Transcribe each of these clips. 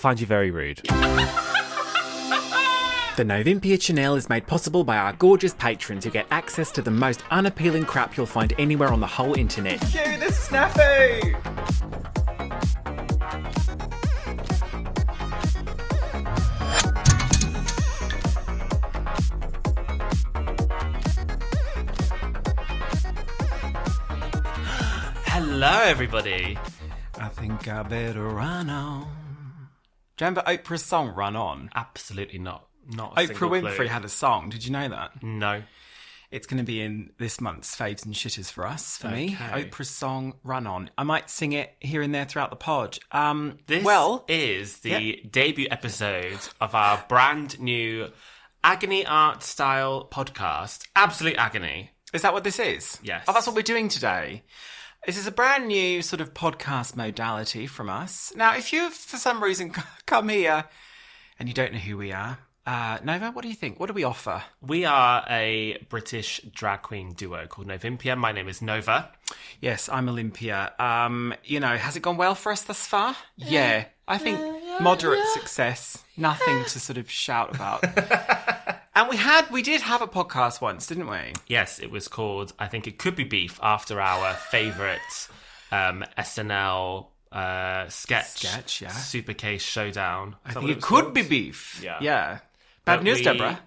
find you very rude. The Novympia channel is made possible by our gorgeous patrons who get access to the most unappealing crap you'll find anywhere on the whole internet. Cue the snafu! Hello, everybody. I think I better run on. Do you remember Oprah's song, Run On? Absolutely not. Not a Oprah single Winfrey clue. had a song. Did you know that? No. It's going to be in this month's Faves and Shitters for us, for me. Okay. Oprah's song, Run On. I might sing it here and there throughout the pod. This well, is the debut episode of our brand new Agony art style podcast, Absolute Agony. is that what this is? Yes. Oh, that's what we're doing today. This is a brand new sort of podcast modality from us. Now, if you, for some reason, come here and you don't know who we are, Nova, what do you think? What do we offer? We are a British drag queen duo called Novympia. My name is Nova. Yes, I'm Olympia. Has it gone well for us thus far? Yeah. I think moderate success. Nothing to sort of shout about. And we did have a podcast once, didn't we? Yes, it was called, I think it could be Beef, after our favourite SNL sketch, yeah. Super Case Showdown. I think it could be beef. Yeah. Bad But news, we- Deborah.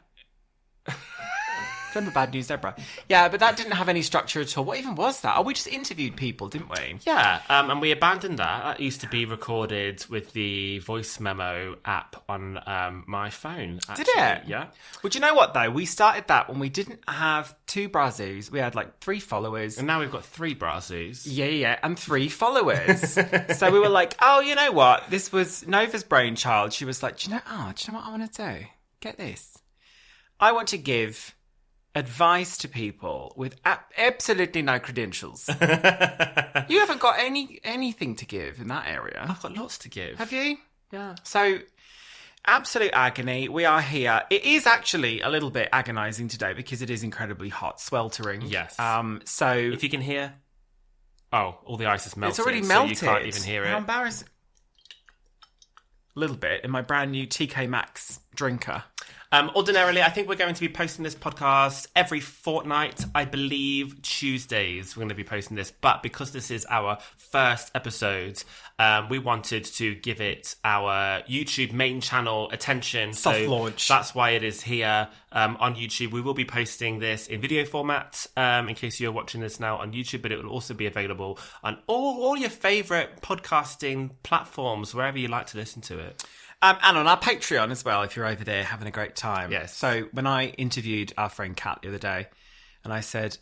Remember Bad News, Deborah? Yeah, but that didn't have any structure at all. What even was that? Oh, we just interviewed people, didn't we? Yeah, and we abandoned that. That used to be recorded with the voice memo app on my phone. Actually. Did it? Yeah. Well, do you know what, though? We started that when we didn't have 2 Brazoos. We had, 3 followers. And now we've got 3 Brazoos. Yeah, and 3 followers. So we were like, oh, you know what? This was Nova's brainchild. She was like, do you know what I want to do? Get this. I want to give advice to people with absolutely no credentials. You haven't got anything to give in that area. I've got lots to give. Have you? Yeah. So, absolute agony. We are here. It is actually a little bit agonising today because it is incredibly hot, sweltering. Yes. So If you can hear... Oh, all the ice is melted. it's already melted. So you can't even hear it. How embarrassing. A little bit in my brand new TK Maxx drinker. Ordinarily, I think we're going to be posting this podcast every fortnight. I believe Tuesdays we're going to be posting this. But because this is our first episode, we wanted to give it our YouTube main channel attention. Soft launch. That's why it is here on YouTube. We will be posting this in video format in case you're watching this now on YouTube, but it will also be available on all your favourite podcasting platforms, wherever you like to listen to it. And on our Patreon as well, if you're over there having a great time. Yes. So when I interviewed our friend Kat the other day, and I said,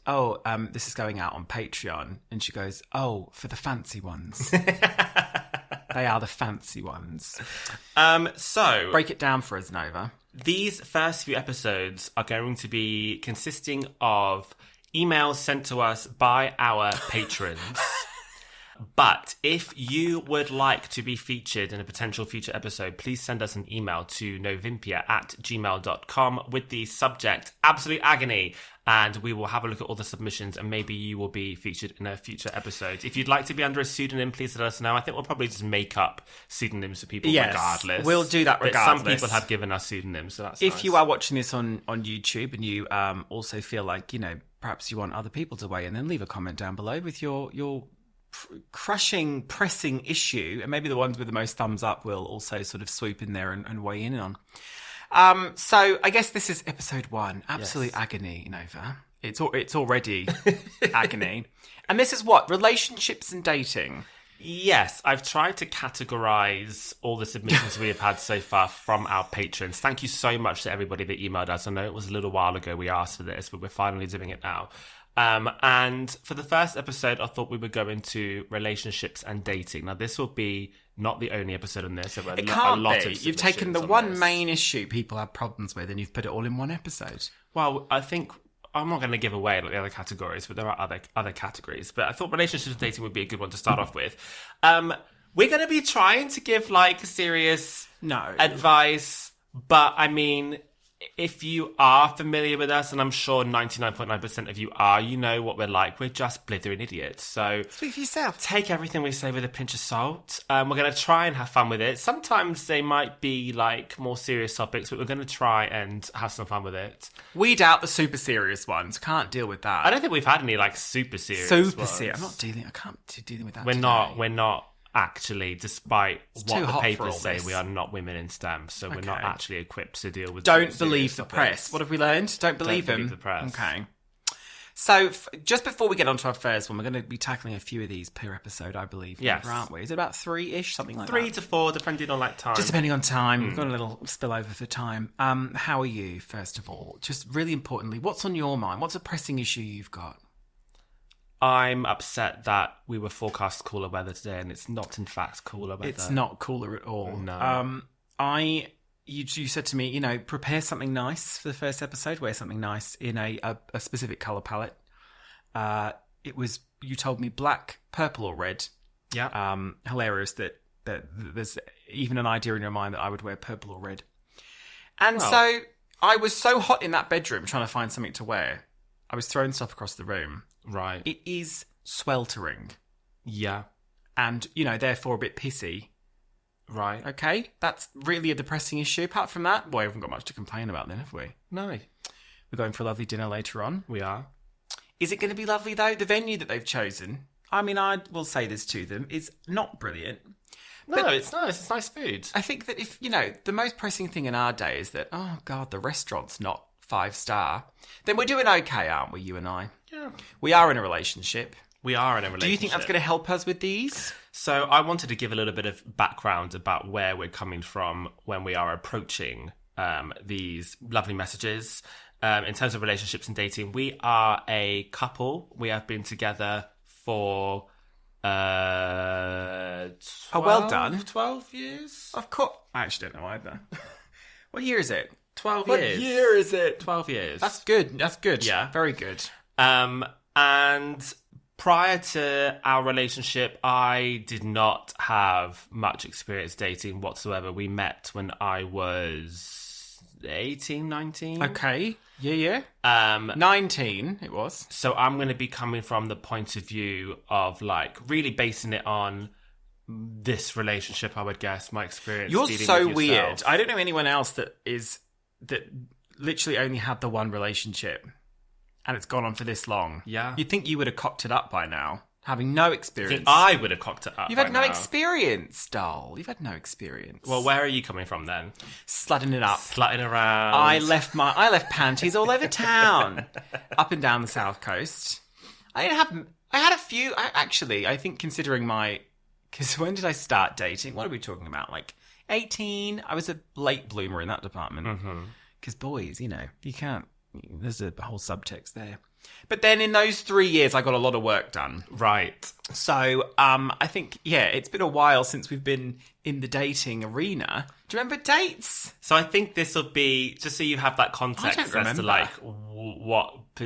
this is going out on Patreon. And she goes, oh, for the fancy ones. They are the fancy ones. So Break it down for us, Nova. these first few episodes are going to be consisting of emails sent to us by our patrons. But if you would like to be featured in a potential future episode, please send us an email to novympia@gmail.com with the subject Absolute Agony, and we will have a look at all the submissions and maybe you will be featured in a future episode. If you'd like to be under a pseudonym, please let us know. I think we'll probably just make up pseudonyms for people regardless. We'll do that But regardless. some people have given us pseudonyms, so that's If nice. you are watching this on YouTube and you also feel like, perhaps you want other people to weigh in, then leave a comment down below with your crushing, pressing issue, and maybe the ones with the most thumbs up will also sort of swoop in there and weigh in on. So I guess this is episode 1, Absolute Agony, Nova. It's already agony. And this is what? Relationships and dating. Yes, I've tried to categorise all the submissions we have had so far from our patrons. Thank you so much to everybody that emailed us. I know it was a little while ago we asked for this, but we're finally doing it now. And for the first episode, I thought we would go into relationships and dating. Now, this will be not the only episode on this. It can't a lot be. of You've taken the submissions on one this. main issue people have problems with and you've put it all in one episode. Well, I think I'm not going to give away the other categories, but there are other categories. But I thought relationships and dating would be a good one to start off with. We're going to be trying to give serious No. advice, but I mean, if you are familiar with us, and I'm sure 99.9% of you are, you know what we're like. We're just blithering idiots. So Speak for yourself. take everything we say with a pinch of salt. We're going to try and have fun with it. Sometimes they might be like more serious topics, but we're going to try and have some fun with it. Weed out the super serious ones. Can't deal with that. I don't think we've had any like super serious Super ones. serious. I can't dealing with that. We're today. not actually, despite too what the hot for all papers say, this. we are not women in STEM, so we're not Okay. actually equipped to deal with Don't super believe serious the topics. press. What have we learned? Don't believe them. believe the press. Okay. So, just before we get on to our first one, we're going to be tackling a few of these per episode, I believe. Yes. Aren't we? Is it about 3-ish? Something like 3 that? to 4, depending on like time. Just depending on time. We've got a little spillover for time. How are you, first of all? Just really importantly, what's on your mind? What's a pressing issue you've got? I'm upset that we were forecast cooler weather today, and it's not, in fact, cooler weather. It's not cooler at all. No. You said to me, prepare something nice for the first episode. Wear something nice in a specific colour palette. You told me black, purple, or red. Yeah. Hilarious that there's even an idea in your mind that I would wear purple or red. And so I was so hot in that bedroom trying to find something to wear. I was throwing stuff across the room. Right. It is sweltering. Yeah. And, therefore a bit pissy. Right. Okay? That's really a depressing issue. Apart from that, boy, we haven't got much to complain about then, have we? No. We're going for a lovely dinner later on. We are. Is it going to be lovely, though? The venue that they've chosen, I mean, I will say this to them, is not brilliant. No, it's nice. It's nice food. I think that if, the most pressing thing in our day is that, oh, God, the restaurant's not 5-star, then we're doing okay, aren't we, you and I? Yeah. We are in a relationship. We are in a relationship. Do you think that's going to help us with these? So I wanted to give a little bit of background about where we're coming from when we are approaching these lovely messages. In terms of relationships and dating, we are a couple. We have been together for 12, well done. 12 years? Of course. I actually don't know either. What year is it? 12 What years. year is it? 12 years. That's good. That's good. Yeah. Very good. And prior to our relationship, I did not have much experience dating whatsoever. We met when I was 18, 19. Okay. Yeah. 19 it was. So I'm going to be coming from the point of view of like really basing it on this relationship, I would guess, my experience. You're dealing so with weird. yourself. I don't know anyone else that literally only had the one relationship and it's gone on for this long. Yeah. You'd think you would have cocked it up by now, having no I experience. think I would have cocked it up. You've had by no now. experience, doll. You've had no experience. Well, where are you coming from then? Slutting it up. Slutting around. I left panties all over town, up and down the south coast. I had a few. I think considering because when did I start dating? What are we talking about? Like 18. I was a late bloomer in that department. Because boys, you can't. There's a whole subtext there. But then in those 3 years, I got a lot of work done. Right. So I think, it's been a while since we've been in the dating arena. Do you remember dates? So I think this will be, just so you have that context I as don't to remember. like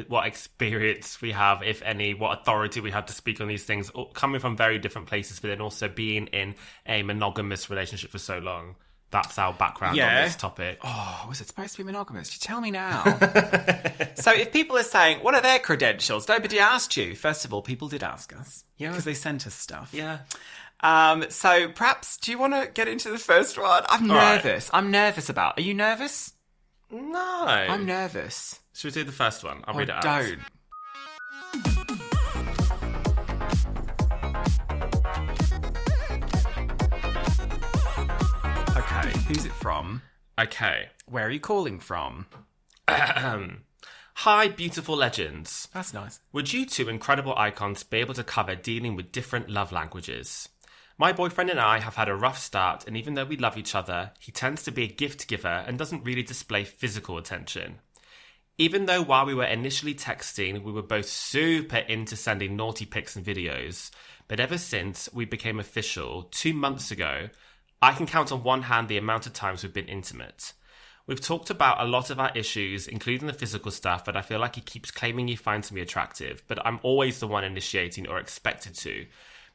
what experience we have, if any, what authority we have to speak on these things, coming from very different places, but then also being in a monogamous relationship for so long. That's our background on this topic. Oh, was it supposed to be monogamous? You tell me now. So if people are saying, what are their credentials? Nobody asked you. First of all, people did ask us. Yeah. Because they sent us stuff. Yeah. So perhaps, do you want to get into the first one? I'm nervous. I'm nervous about. Are you nervous? No. I'm nervous. Should we do the first one? I'll read it out. Don't. Okay, who's it from? Okay. Where are you calling from? Hi, beautiful legends. That's nice. Would you two incredible icons be able to cover dealing with different love languages? My boyfriend and I have had a rough start, and even though we love each other, he tends to be a gift giver and doesn't really display physical attention. Even though while we were initially texting, we were both super into sending naughty pics and videos, but ever since we became official 2 months ago, I can count on one hand the amount of times we've been intimate. We've talked about a lot of our issues, including the physical stuff, but I feel like he keeps claiming he finds me attractive, but I'm always the one initiating or expected to.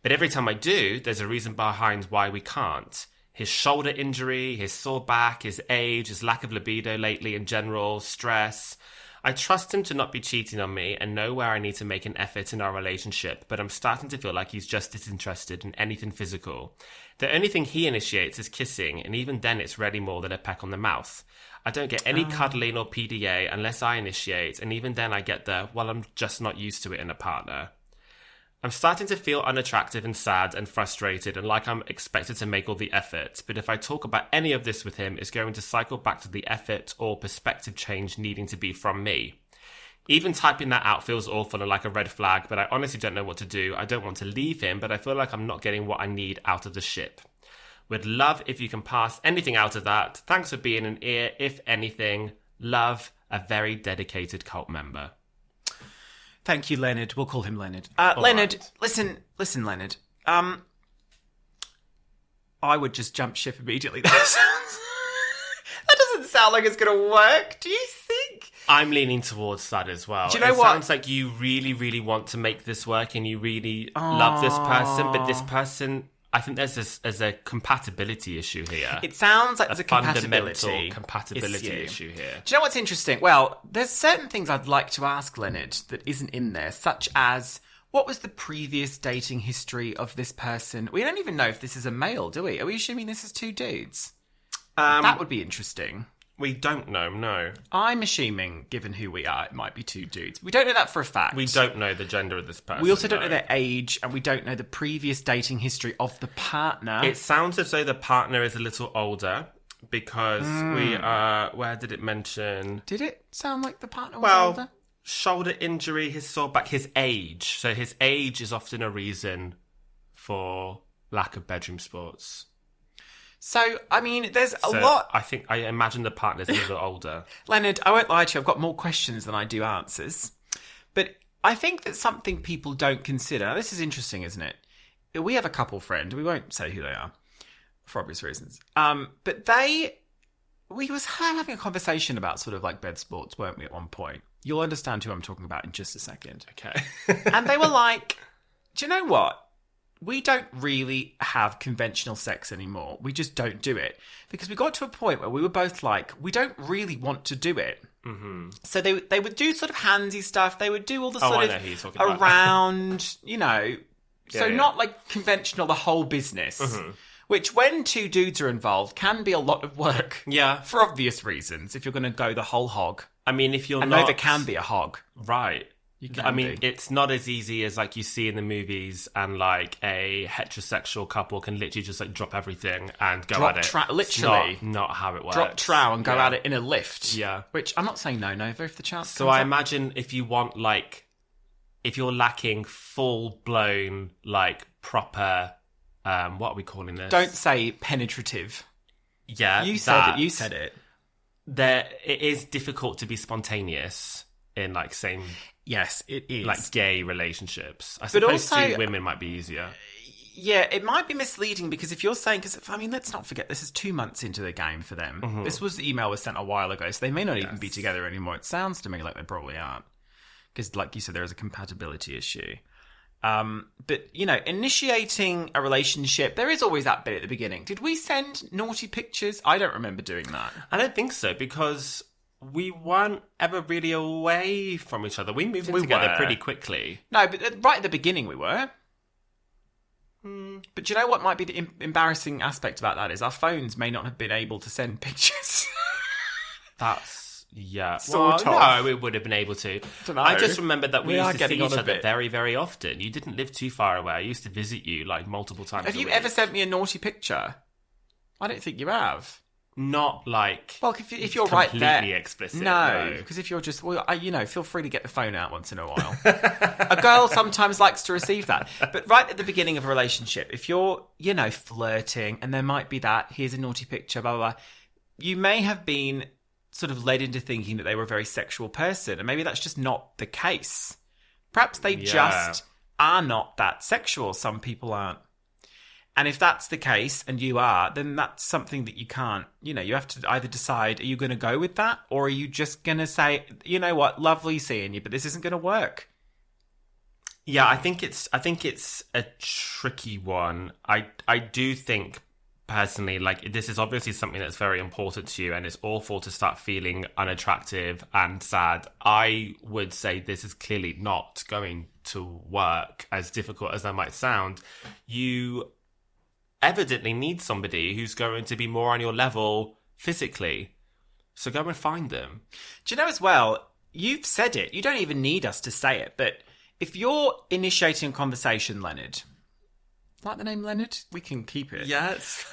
But every time I do, there's a reason behind why we can't. his shoulder injury, his sore back, his age, his lack of libido lately in general, stress. I trust him to not be cheating on me and know where I need to make an effort in our relationship, but I'm starting to feel like he's just disinterested in anything physical. The only thing he initiates is kissing, and even then it's rarely more than a peck on the mouth. I don't get any cuddling or PDA unless I initiate, and even then I get the, well, I'm just not used to it in a partner. I'm starting to feel unattractive and sad and frustrated and like I'm expected to make all the effort, but if I talk about any of this with him, it's going to cycle back to the effort or perspective change needing to be from me. Even typing that out feels awful and like a red flag, but I honestly don't know what to do. I don't want to leave him, but I feel like I'm not getting what I need out of the ship. Would love if you can pass anything out of that. Thanks for being an ear, if anything. Love, a very dedicated cult member. Thank you, Leonard. We'll call him Leonard. Leonard, right. listen, Leonard. I would just jump ship immediately. That doesn't sound like it's going to work. Do you think? I'm leaning towards that as well. Do you know it what? Sounds like you really, really want to make this work and you really love this person, but this person, I think there's a compatibility issue here. It sounds like there's a fundamental compatibility issue here. Do you know what's interesting? Well, there's certain things I'd like to ask Leonard that isn't in there, such as, what was the previous dating history of this person? We don't even know if this is a male, do we? Are we assuming this is two dudes? That would be interesting. We don't know, no. I'm assuming, given who we are, it might be two dudes. We don't know that for a fact. We don't know the gender of this person. We also don't know their age, and we don't know the previous dating history of the partner. It sounds as though the partner is a little older, because we are... Where did it mention? Did it sound like the partner was older? Shoulder injury, his sore back, his age. So his age is often a reason for lack of bedroom sports. So, I mean, there's a lot... I imagine the partner's a little older. Leonard, I won't lie to you, I've got more questions than I do answers. But I think that something people don't consider... Now, this is interesting, isn't it? We have a couple friend, we won't say who they are, for obvious reasons. But we was having a conversation about sort of like bed sports, weren't we, at one point? You'll understand who I'm talking about in just a second. Okay. And they were like, do you know what? We don't really have conventional sex anymore. We just don't do it. Because we got to a point where we were both like, we don't really want to do it. Mm-hmm. So they would do sort of handsy stuff. They would do all the sort of around, you know. So not like conventional, the whole business. Mm-hmm. Which, when two dudes are involved, can be a lot of work. Yeah. For obvious reasons, if you're going to go the whole hog. I mean, if you're not... Nova can be a hog. Right. It's not as easy as like you see in the movies, and like a heterosexual couple can literally just like drop everything and go at it. Literally. It's not how it works. Drop trow and go at it in a lift. Yeah. Which I'm not saying no, Nova, if the chance So I imagine if you want like, if you're lacking full blown like proper, what are we calling this? Don't say penetrative. Yeah. You said it. It is difficult to be spontaneous in like same... Yes, it is. Like gay relationships. I suppose also, women might be easier. Yeah, it might be misleading because if you're saying... Because, I mean, let's not forget, this is 2 months into the game for them. Mm-hmm. The email was sent a while ago, so they may not even be together anymore. It sounds to me like they probably aren't. Because, like you said, there is a compatibility issue. But, you know, initiating a relationship, there is always that bit at the beginning. Did we send naughty pictures? I don't remember doing that. I don't think so, because... we weren't ever really away from each other. We moved in together pretty quickly. No, but right at the beginning we were. But do you know what might be the embarrassing aspect about that is our phones may not have been able to send pictures. That's, yeah. Sort of. No, we would have been able to. I just remember that we used to see each other bit. very, very often. You didn't live too far away. I used to visit you like multiple times Have you ever sent me a naughty picture? I don't think you have. Not like... Well, if you're right there... completely explicit. No, because if you're just... Well, feel free to get the phone out once in a while. A girl sometimes likes to receive that. But right at the beginning of a relationship, if you're, flirting, and there might be that, here's a naughty picture, blah, blah, blah, you may have been sort of led into thinking that they were a very sexual person, and maybe that's just not the case. Perhaps they just are not that sexual. Some people aren't. And if that's the case, and you are, then that's something that you can't, you have to either decide, are you going to go with that? Or are you just going to say, you know what, lovely seeing you, but this isn't going to work? Yeah, I think it's a tricky one. I do think personally, like, this is obviously something that's very important to you, and it's awful to start feeling unattractive and sad. I would say this is clearly not going to work, as difficult as that might sound. You evidently need somebody who's going to be more on your level physically. So go and find them. Do you know as well, you've said it. You don't even need us to say it. But if you're initiating a conversation, Leonard, like the name Leonard, we can keep it. Yes.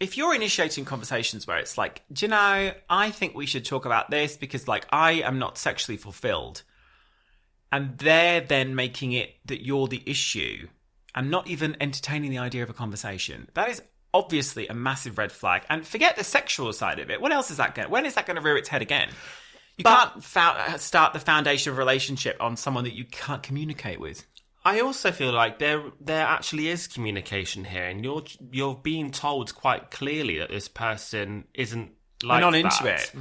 If you're initiating conversations where it's like, do you know, I think we should talk about this because, like, I am not sexually fulfilled. And they're then making it that you're the issue and not even entertaining the idea of a conversation. That is obviously a massive red flag. And forget the sexual side of it. When is that going to rear its head again? You can't start the foundation of a relationship on someone that you can't communicate with. I also feel like there actually is communication here, and you're being told quite clearly that this person isn't like They're not that, into it,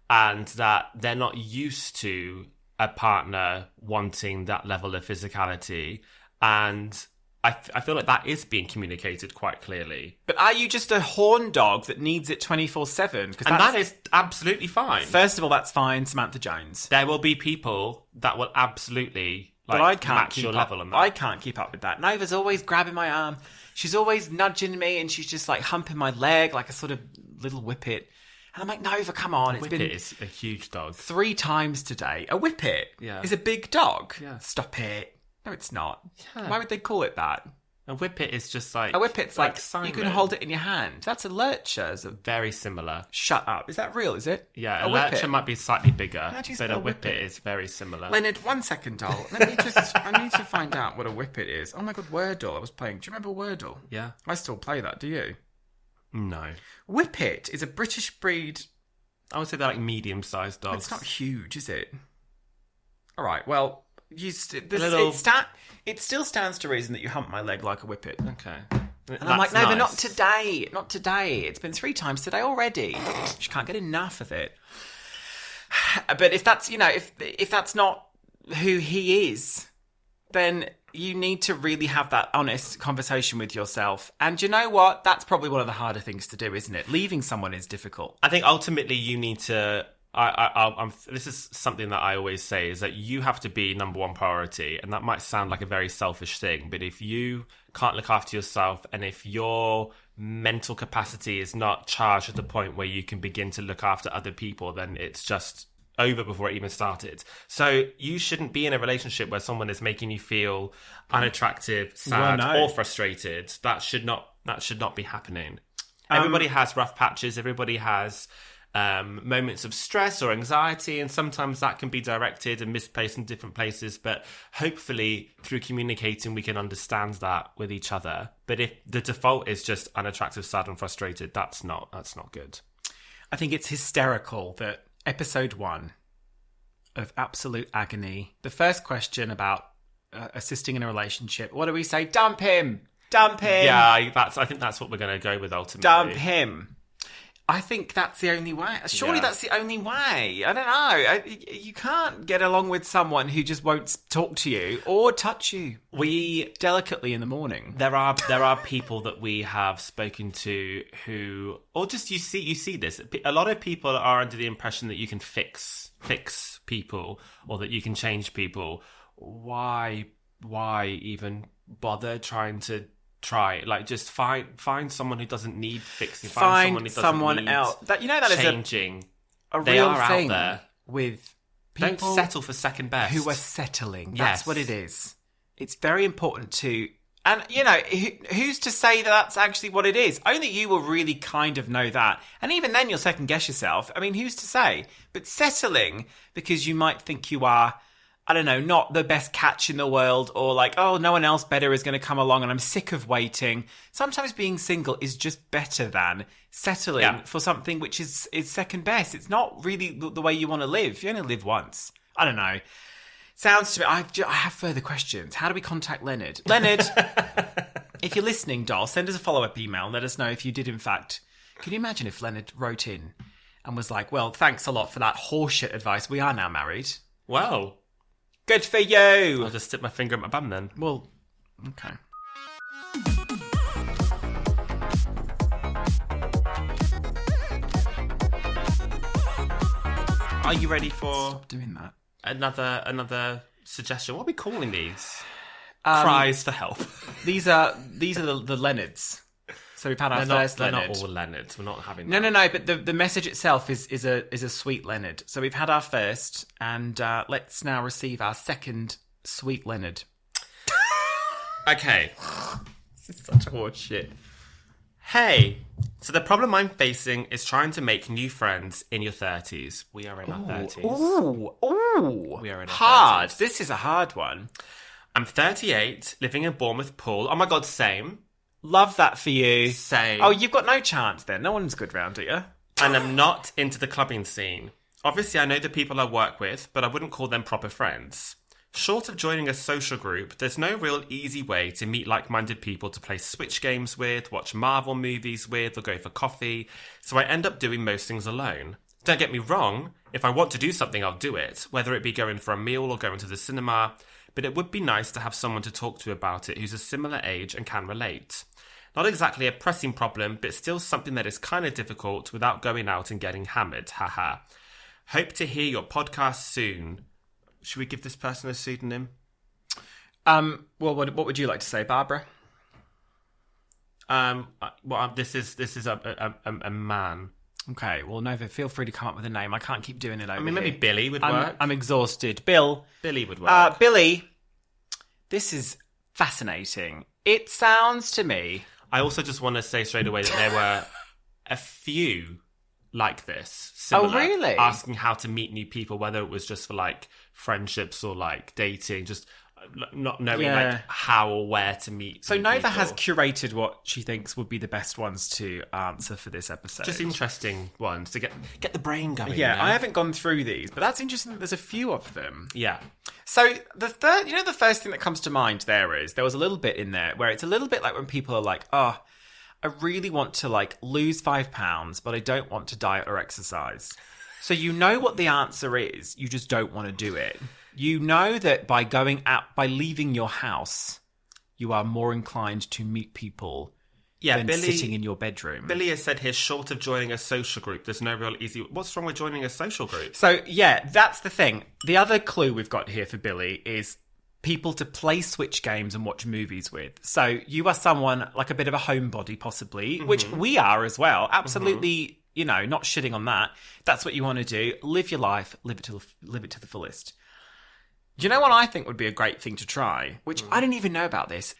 and that they're not used to a partner wanting that level of physicality. And I feel like that is being communicated quite clearly. But are you just a horn dog that needs it 24/7? And that is absolutely fine. First of all, that's fine, Samantha Jones. There will be people that will absolutely But I can't match keep your up. level on that. I can't keep up with that. Nova's always grabbing my arm. She's always nudging me, and she's just like humping my leg like a sort of little whippet. And I'm like, Nova, come on. It's Whippet been is a huge dog. 3 times today. A whippet Yeah. is a big dog. Yeah. Stop it. No, it's not. Yeah. Why would they call it that? A whippet is just like... A whippet's like Simon. you can hold it in your hand. That's a lurcher. Very similar. Shut up. Is that real, is it? Yeah, a whippet. lurcher might be slightly bigger, How do you but spell a whippet whippet? is very similar. Leonard, 1 second, doll. Let me just... I need to find out what a whippet is. Oh my god, Wordle. I was playing. Do you remember Wordle? Yeah. I still play that, do you? No. Whippet is a British breed. I would say they're like medium-sized dogs. It's not huge, is it? All right, well... little- it still stands to reason that you hump my leg like a whippet. Okay. And I'm like, no, but not today. Not today. It's been 3 times today already. She can't get enough of it. But if that's, if that's not who he is, then you need to really have that honest conversation with yourself. And you know what? That's probably one of the harder things to do, isn't it? Leaving someone is difficult. I think ultimately you need to... this is something that I always say, is that you have to be number one priority. And that might sound like a very selfish thing, but if you can't look after yourself, and if your mental capacity is not charged at the point where you can begin to look after other people, then it's just over before it even started. So you shouldn't be in a relationship where someone is making you feel unattractive, sad, or frustrated. That should not be happening. Everybody has rough patches. Everybody has moments of stress or anxiety, and sometimes that can be directed and misplaced in different places, but hopefully through communicating we can understand that with each other. But if the default is just unattractive, sad and frustrated, that's not good. I think it's hysterical that episode 1 of Absolute Agony, the first question about assisting in a relationship, what do we say? Dump him! Dump him! Yeah, I think that's what we're going to go with ultimately. Dump him! I think that's the only way. Surely that's the only way. I don't know. You can't get along with someone who just won't talk to you or touch you. We delicately in the morning. There are people that we have spoken to who, or just you see this. A lot of people are under the impression that you can fix people or that you can change people. Why even bother trying to? Like, just find someone who doesn't need fixing. Find someone else. That is changing. A They real are thing out there with people. Don't settle for second best. Who are settling. Yes. That's what it is. It's very important to... And, who's to say that that's actually what it is? Only you will really kind of know that. And even then, you'll second guess yourself. I mean, who's to say? But settling because you might think you are... I don't know, not the best catch in the world, or like, oh, no one else better is going to come along and I'm sick of waiting. Sometimes being single is just better than settling for something which is second best. It's not really the way you want to live. You only live once. I don't know. Sounds to me, I have further questions. How do we contact Leonard? Leonard, if you're listening, doll, send us a follow-up email and let us know if you did, in fact. Can you imagine if Leonard wrote in and was like, well, thanks a lot for that horseshit advice. We are now married. Well... Good for you. I'll just stick my finger at my bum then. Well, okay. Are you ready for Stop doing that. another suggestion? What are we calling these? Cries for help. These are the Leonards. So we've had our first they're Leonard. not all Leonards. We're not having No, that. no. But the message itself is a sweet Leonard. So we've had our first, and let's now receive our second sweet Leonard. Okay. This is such horse shit. Hey, so the problem I'm facing is trying to make new friends in your 30s. We are in our 30s. Ooh. We are in our hard. 30s. This is a hard one. I'm 38, living in Bournemouth, Poole. Oh my God, same. Love that for you. Same. Oh, you've got no chance then. No one's good round here. And I'm not into the clubbing scene. Obviously, I know the people I work with, but I wouldn't call them proper friends. Short of joining a social group, there's no real easy way to meet like-minded people to play Switch games with, watch Marvel movies with, or go for coffee, so I end up doing most things alone. Don't get me wrong, if I want to do something, I'll do it, whether it be going for a meal or going to the cinema, but it would be nice to have someone to talk to about it who's a similar age and can relate. Not exactly a pressing problem, but still something that is kind of difficult without going out and getting hammered, haha. Hope to hear your podcast soon. Should we give this person a pseudonym? Well, what would you like to say, Barbara? This is a man. Okay, well, Nova, feel free to come up with a name. I can't keep doing it over I mean, maybe here. Billy would work. I'm exhausted. Bill. Billy would work. Billy, this is fascinating. It sounds to me... I also just want to say straight away that there were a few like this. Similar, Oh, really? Asking how to meet new people, whether it was just for like friendships or like dating, just not knowing like how or where to meet. So new Nova people. has curated what she thinks would be the best ones to answer for this episode. just interesting ones to get the brain going. Yeah, you know? I haven't gone through these, but that's interesting that there's a few of them. Yeah. So the first thing that comes to mind there was a little bit in there where it's a little bit like when people are like, oh, I really want to like lose 5 pounds, but I don't want to diet or exercise. So you know what the answer is, you just don't want to do it. You know that by going out, by leaving your house, you are more inclined to meet people than sitting in your bedroom. Billy has said here, short of joining a social group, there's no real easy... What's wrong with joining a social group? So, yeah, that's the thing. The other clue we've got here for Billy is people to play Switch games and watch movies with. So you are someone like a bit of a homebody, possibly, which we are as well. Absolutely, you know, not shitting on that. That's what you want to do. Live your life. Live it to the fullest. Do you know what I think would be a great thing to try? Which I didn't even know about this.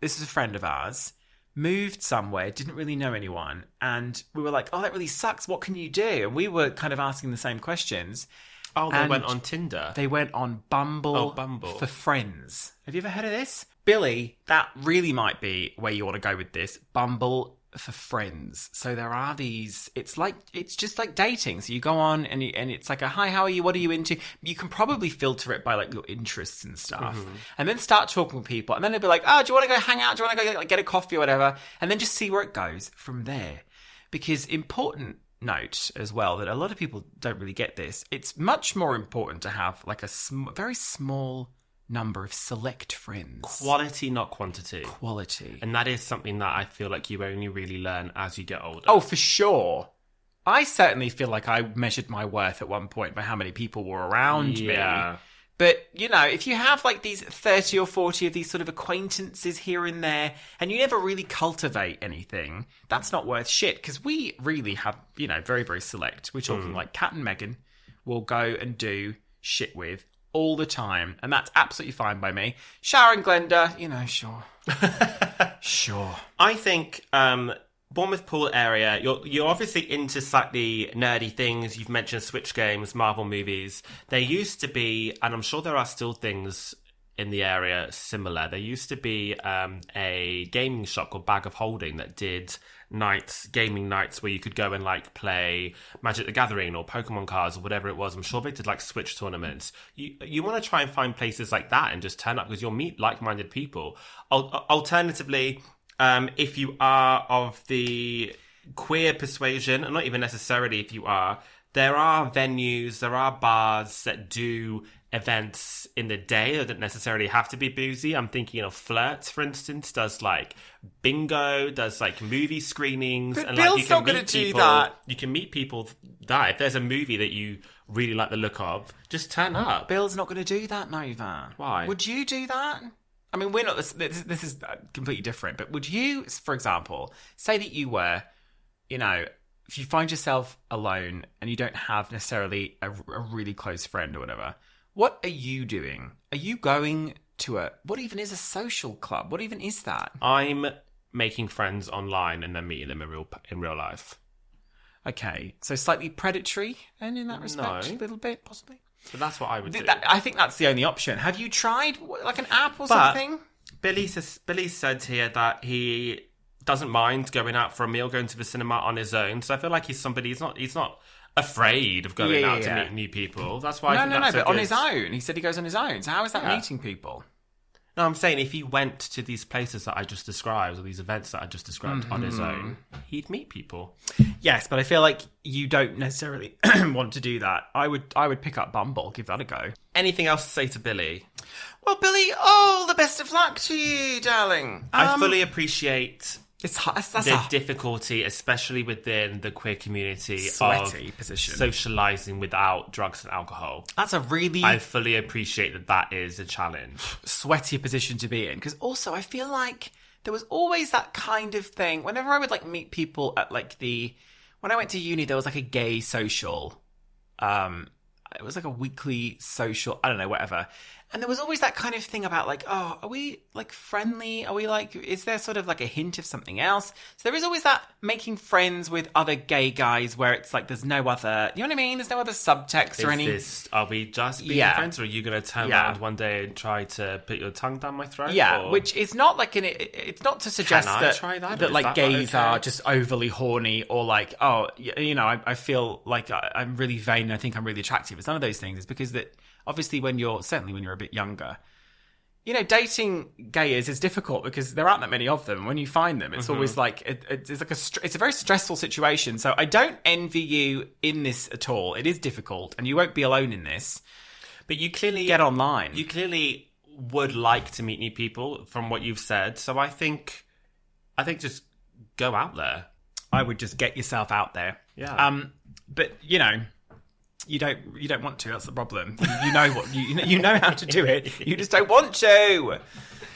This is a friend of ours. Moved somewhere, didn't really know anyone. And we were like, oh, that really sucks. What can you do? And we were kind of asking the same questions. Oh, they And went on Tinder. They went on Bumble, Bumble. for friends. Have you ever heard of this? Billy, that really might be where you want to go with this. Bumble for friends. So there are these, it's just like dating. So you go on and it's like a, hi, how are you? What are you into? You can probably filter it by like your interests and stuff. And then start talking with people. And then they'll be like, oh, do you want to go hang out? Do you want to go like, get a coffee or whatever? And then just see where it goes from there. Because important note as well that a lot of people don't really get this. It's much more important to have like a very small number of select friends. Quality, not quantity. Quality. And that is something that I feel like you only really learn as you get older. Oh, for sure. I certainly feel like I measured my worth at one point by how many people were around me. But, you know, if you have like these 30 or 40 of these sort of acquaintances here and there, and you never really cultivate anything, that's not worth shit. Because we really have, you know, very, very select. We're talking like Kat and Megan will go and do shit with all the time. And that's absolutely fine by me. Shara and Glenda, you know, sure. Sure. I think Bournemouth Poole area, you're obviously into slightly nerdy things. You've mentioned Switch games, Marvel movies. There used to be, and I'm sure there are still things in the area similar. There used to be a gaming shop called Bag of Holding that did gaming nights where you could go and like play Magic the Gathering or Pokemon cards or whatever it was. I'm sure they did like Switch tournaments. You want to try and find places like that and just turn up because you'll meet like-minded people. Alternatively, if you are of the queer persuasion, and not even necessarily if you are, there are venues, there are bars that do events in the day that don't necessarily have to be boozy. I'm thinking of Flirts, for instance, does like bingo, does like movie screenings. But and Bill's like you can not gonna meet do people, that. You can meet people that if there's a movie that you really like the look of, just turn up. Bill's not going to do that, Nova. Why? Would you do that? I mean, we're not. This is completely different. But would you, for example, say that you were, if you find yourself alone and you don't have necessarily a really close friend or whatever, what are you doing? Are you going to what even is a social club? What even is that? I'm making friends online and then meeting them in real life. Okay, so slightly predatory, and in that respect, No. a little bit, possibly. So that's what I would do. I think that's the only option. Have you tried like an app or something? Billy said here that he doesn't mind going out for a meal, going to the cinema on his own. So I feel like he's somebody. He's not afraid of going out to meet new people. That's why. No, but on his own. He said he goes on his own. So how is that meeting people? No, I'm saying if he went to these places that I just described, or these events that I just described on his own, he'd meet people. Yes, but I feel like you don't necessarily want to do that. I would pick up Bumble, give that a go. Anything else to say to Billy? Well, Billy, all the best of luck to you, darling. I fully appreciate it's hard. That's the difficulty, especially within the queer community, sweaty of position. Socializing without drugs and alcohol. That's a really I fully appreciate that is a challenge. Sweaty position to be in, because also I feel like there was always that kind of thing. Whenever I would like meet people at like when I went to uni, there was like a gay social. It was like a weekly social, I don't know, whatever. And there was always that kind of thing about like, oh, are we like friendly? Are we like, is there sort of like a hint of something else? So there is always that making friends with other gay guys where it's like there's no other, you know what I mean? There's no other subtext or any. Are we just being friends, or are you going to turn around one day and try to put your tongue down my throat? Yeah, or... which is not like it's not to suggest that like gays are just overly horny or like, oh, I feel like I'm really vain and I think I'm really attractive. It's none of those things. It's because that obviously when you're a bit younger, dating gays is difficult because there aren't that many of them. When you find them, it's always like it's like it's a very stressful situation. So I don't envy you in this at all. It is difficult, and you won't be alone in this. But you clearly get online. You clearly would like to meet new people from what you've said. So I think just go out there. I would just get yourself out there. Yeah. But you don't want to. That's the problem. You know what you know how to do it. You just don't want to.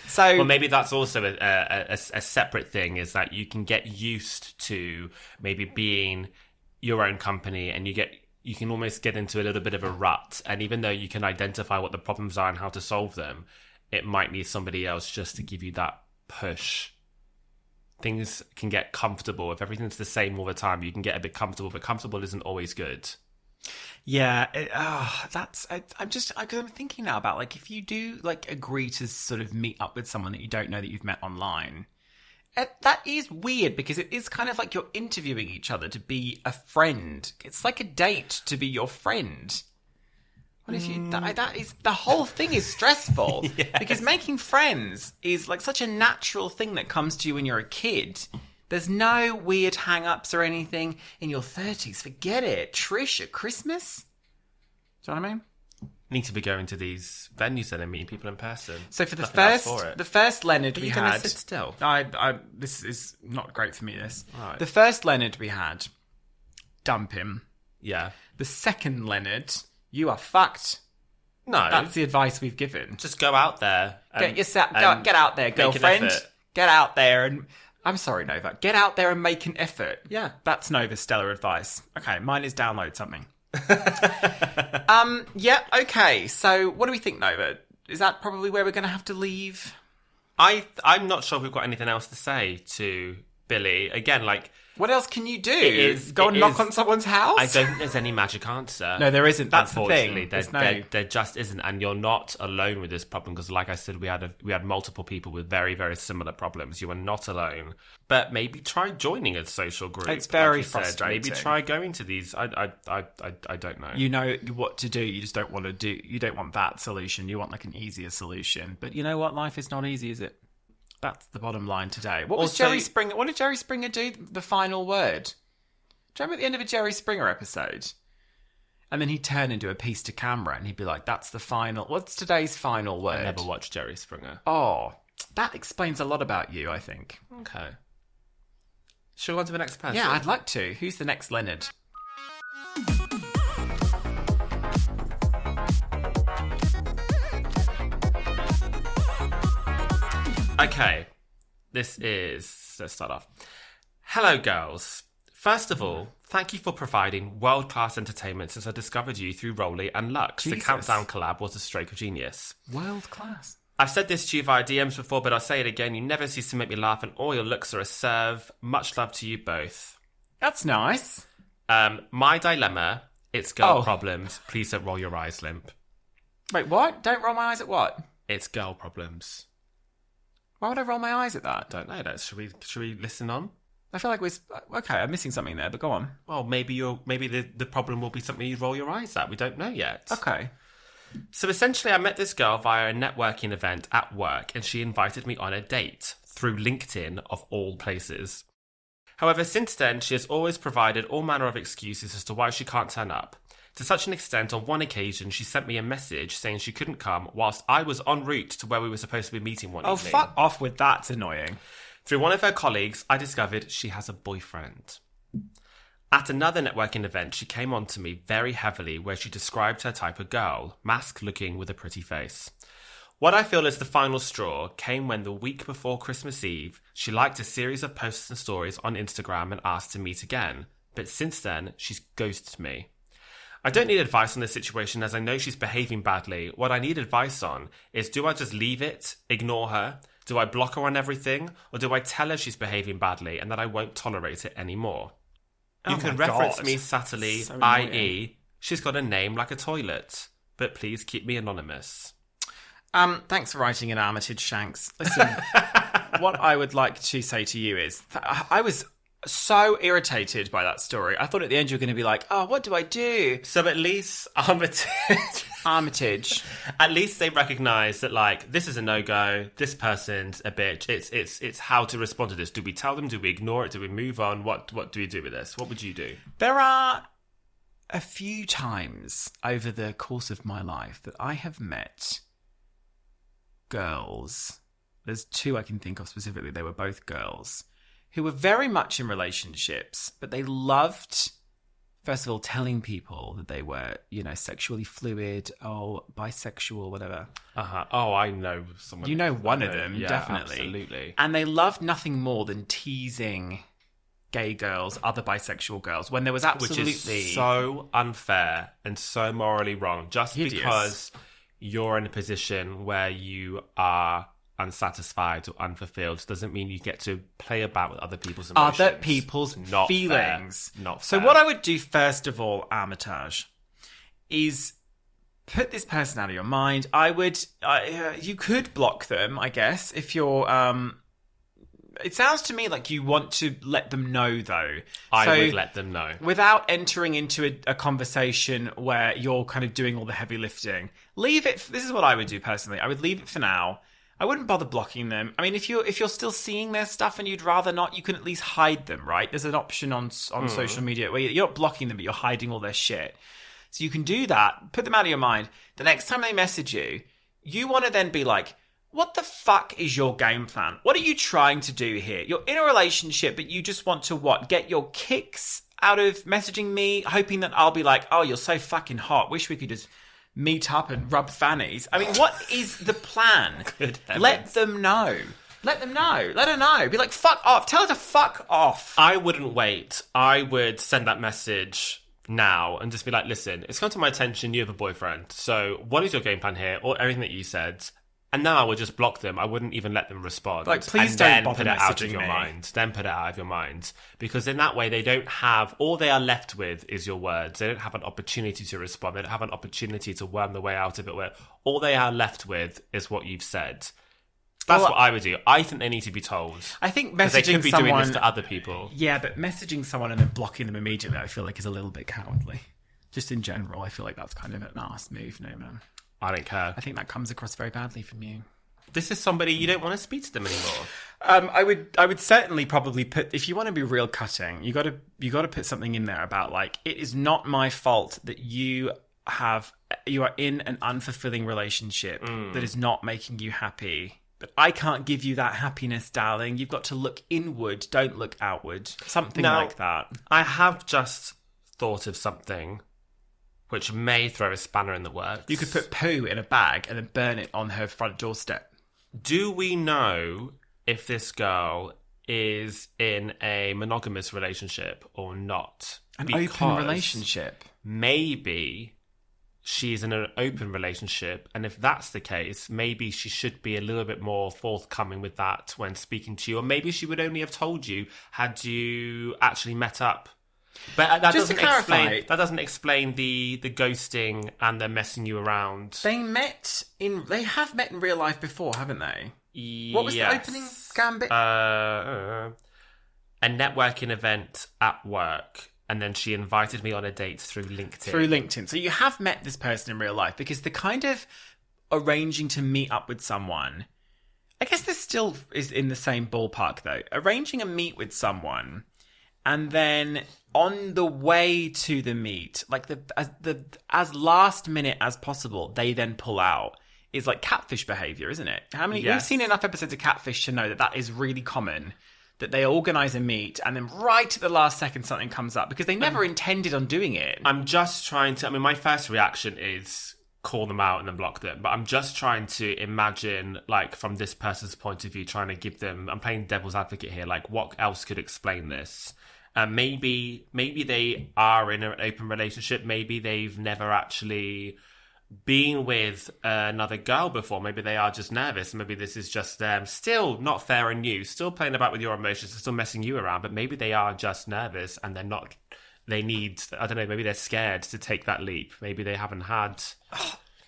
So well, maybe that's also a separate thing. Is that you can get used to maybe being your own company, and you can almost get into a little bit of a rut. And even though you can identify what the problems are and how to solve them, it might need somebody else just to give you that push. Things can get comfortable if everything's the same all the time. You can get a bit comfortable, but comfortable isn't always good. Yeah, I'm thinking now about like if you do like agree to sort of meet up with someone that you don't know that you've met online, that is weird because it is kind of like you're interviewing each other to be a friend. It's like a date to be your friend. What if you? That is the whole thing is stressful because making friends is like such a natural thing that comes to you when you're a kid. There's no weird hang-ups or anything in your 30s. Forget it. Trish at Christmas? Do you know what I mean? Need to be going to these venues and meeting people in person. So for the first Leonard we had... sit still. This is not great for me, this. Right. The first Leonard we had, dump him. Yeah. The second Leonard, you are fucked. No. That's the advice we've given. Just go out there. Get out there, girlfriend. Get out there and... I'm sorry, Nova. Get out there and make an effort. Yeah. That's Nova's stellar advice. Okay, mine is download something. Yeah, okay. So what do we think, Nova? Is that probably where we're going to have to leave? I'm not sure we've got anything else to say to Billy. Again, like... What else can you do? Go and knock on someone's house? I don't think there's any magic answer. No, there isn't. That's the thing. There just isn't. And you're not alone with this problem because, like I said, we had multiple people with very, very similar problems. You are not alone. But maybe try joining a social group. It's very frustrating. Maybe try going to these. I don't know. You know what to do. You just don't want to do. You don't want that solution. You want like an easier solution. But you know what? Life is not easy, is it? That's the bottom line today. What did Jerry Springer do? The final word. Do you remember at the end of a Jerry Springer episode? And then he'd turn into a piece to camera and he'd be like, that's the final... What's today's final word? I never watched Jerry Springer. Oh, that explains a lot about you, I think. Okay. Shall we go on to the next person? Yeah, I'd like to. Who's the next Leonard? Okay. Let's start off. Hello, girls. First of all, thank you for providing world-class entertainment since I discovered you through Rolly and Lux. Jesus. The Countdown collab was a stroke of genius. World class. I've said this to you via DMs before, but I'll say it again. You never cease to make me laugh, and all your looks are a serve. Much love to you both. That's nice. My dilemma, it's girl Oh. problems. Please don't roll your eyes, Limp. Wait, what? Don't roll my eyes at what? It's girl problems. Why would I roll my eyes at that? Don't know that. Should we listen on? I feel like we're... Okay, I'm missing something there, but go on. Well, maybe the problem will be something you roll your eyes at. We don't know yet. Okay. So essentially, I met this girl via a networking event at work, and she invited me on a date through LinkedIn, of all places. However, since then, she has always provided all manner of excuses as to why she can't turn up. To such an extent, on one occasion, she sent me a message saying she couldn't come whilst I was en route to where we were supposed to be meeting one evening. Fuck off with that. It's annoying. Through one of her colleagues, I discovered she has a boyfriend. At another networking event, she came on to me very heavily where she described her type of girl, mask-looking with a pretty face. What I feel is the final straw came when the week before Christmas Eve, she liked a series of posts and stories on Instagram and asked to meet again. But since then, she's ghosted me. I don't need advice on this situation as I know she's behaving badly. What I need advice on is, do I just leave it, ignore her? Do I block her on everything? Or do I tell her she's behaving badly and that I won't tolerate it anymore? You can reference me subtly, So i.e., she's got a name like a toilet. But please keep me anonymous. Thanks for writing in, Armitage Shanks. Listen, what I would like to say to you is, I was so irritated by that story. I thought at the end you were going to be like, oh, what do I do? So at least Armitage. At least they recognise that, like, this is a no-go, this person's a bitch. It's how to respond to this. Do we tell them? Do we ignore it? Do we move on? What do we do with this? What would you do? There are a few times over the course of my life that I have met girls. There's two I can think of specifically. They were both girls who were very much in relationships, but they loved, first of all, telling people that they were, sexually fluid, bisexual, whatever. Oh, I know someone. You know one of them, yeah, definitely. Absolutely. And they loved nothing more than teasing gay girls, other bisexual girls, when there was absolutely... Which is so unfair and so morally wrong. Just Hideous. Because you're in a position where you are unsatisfied or unfulfilled doesn't mean you get to play about with other people's emotions. Other people's Not feelings. Fair. Not so fair. what I would do first of all, Armitage, is put this person out of your mind. You could block them, I guess, if you're... It sounds to me like you want to let them know, though. I would let them know. Without entering into a conversation where you're kind of doing all the heavy lifting. Leave it... This is what I would do, personally. I would leave it for now. I wouldn't bother blocking them. I mean, if you're still seeing their stuff and you'd rather not, you can at least hide them, right? There's an option on social media where you're not blocking them, but you're hiding all their shit. So you can do that. Put them out of your mind. The next time they message you, you want to then be like, what the fuck is your game plan? What are you trying to do here? You're in a relationship, but you just want to what? Get your kicks out of messaging me, hoping that I'll be like, oh, you're so fucking hot. Wish we could just meet up and rub fannies. I mean, what is the plan? Good heavens. Let them know. Let them know. Let her know. Be like, fuck off. Tell her to fuck off. I wouldn't wait. I would send that message now and just be like, listen, it's come to my attention you have a boyfriend. So what is your game plan here? Or everything that you said. And now I would just block them. I wouldn't even let them respond. Like, please and don't then bother put it out messaging of your me. mind. Then put it out of your mind. Because in that way, they don't have... All they are left with is your words. They don't have an opportunity to respond. They don't have an opportunity to worm their way out of it. Where all they are left with is what you've said. That's what I would do. I think they need to be told. I think 'Cause they messaging could be someone... doing this to other people. Yeah, but messaging someone and then blocking them immediately, I feel like is a little bit cowardly. Just in general, I feel like that's kind of an arse move, no man. I don't care. I think that comes across very badly from you. This is somebody you don't want to speak to them anymore. I would certainly probably put, if you want to be real cutting, you got to put something in there about like, it is not my fault that you are in an unfulfilling relationship that is not making you happy. But I can't give you that happiness, darling. You've got to look inward, don't look outward. Something like that. I have just thought of something which may throw a spanner in the works. You could put poo in a bag and then burn it on her front doorstep. Do we know if this girl is in a monogamous relationship or not? An open relationship? Maybe she's in an open relationship, and if that's the case, maybe she should be a little bit more forthcoming with that when speaking to you, or maybe she would only have told you had you actually met up. But that Just doesn't to clarify, explain. That doesn't explain the ghosting and the messing you around. They have met in real life before, haven't they? What was the opening gambit? A networking event at work. And then she invited me on a date through LinkedIn. So you have met this person in real life, because the kind of arranging to meet up with someone, I guess this still is in the same ballpark though. Arranging a meet with someone, and then on the way to the meet, like as last minute as possible, they then pull out, is like catfish behavior, isn't it? We've seen enough episodes of Catfish to know that is really common. That they organise a meet and then right at the last second something comes up because they never intended on doing it. I'm just trying to... my first reaction is call them out and then block them. But I'm just trying to imagine, like, from this person's point of view, trying to give them... I'm playing devil's advocate here. Like, what else could explain this? Maybe they are in an open relationship. Maybe they've never actually been with another girl before. Maybe they are just nervous. Maybe this is just them still not fair on you, still playing about with your emotions, still messing you around, but maybe they are just nervous and maybe they're scared to take that leap. Maybe they haven't had...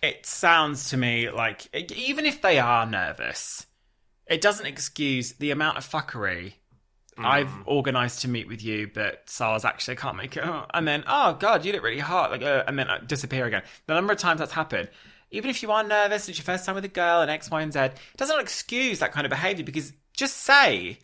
It sounds to me like, even if they are nervous, it doesn't excuse the amount of fuckery. I've organised to meet with you, but SARS actually can't make it. And then, oh God, you look really hot. And then disappear again. The number of times that's happened. Even if you are nervous, it's your first time with a girl and X, Y, and Z, it doesn't excuse that kind of behaviour, because just be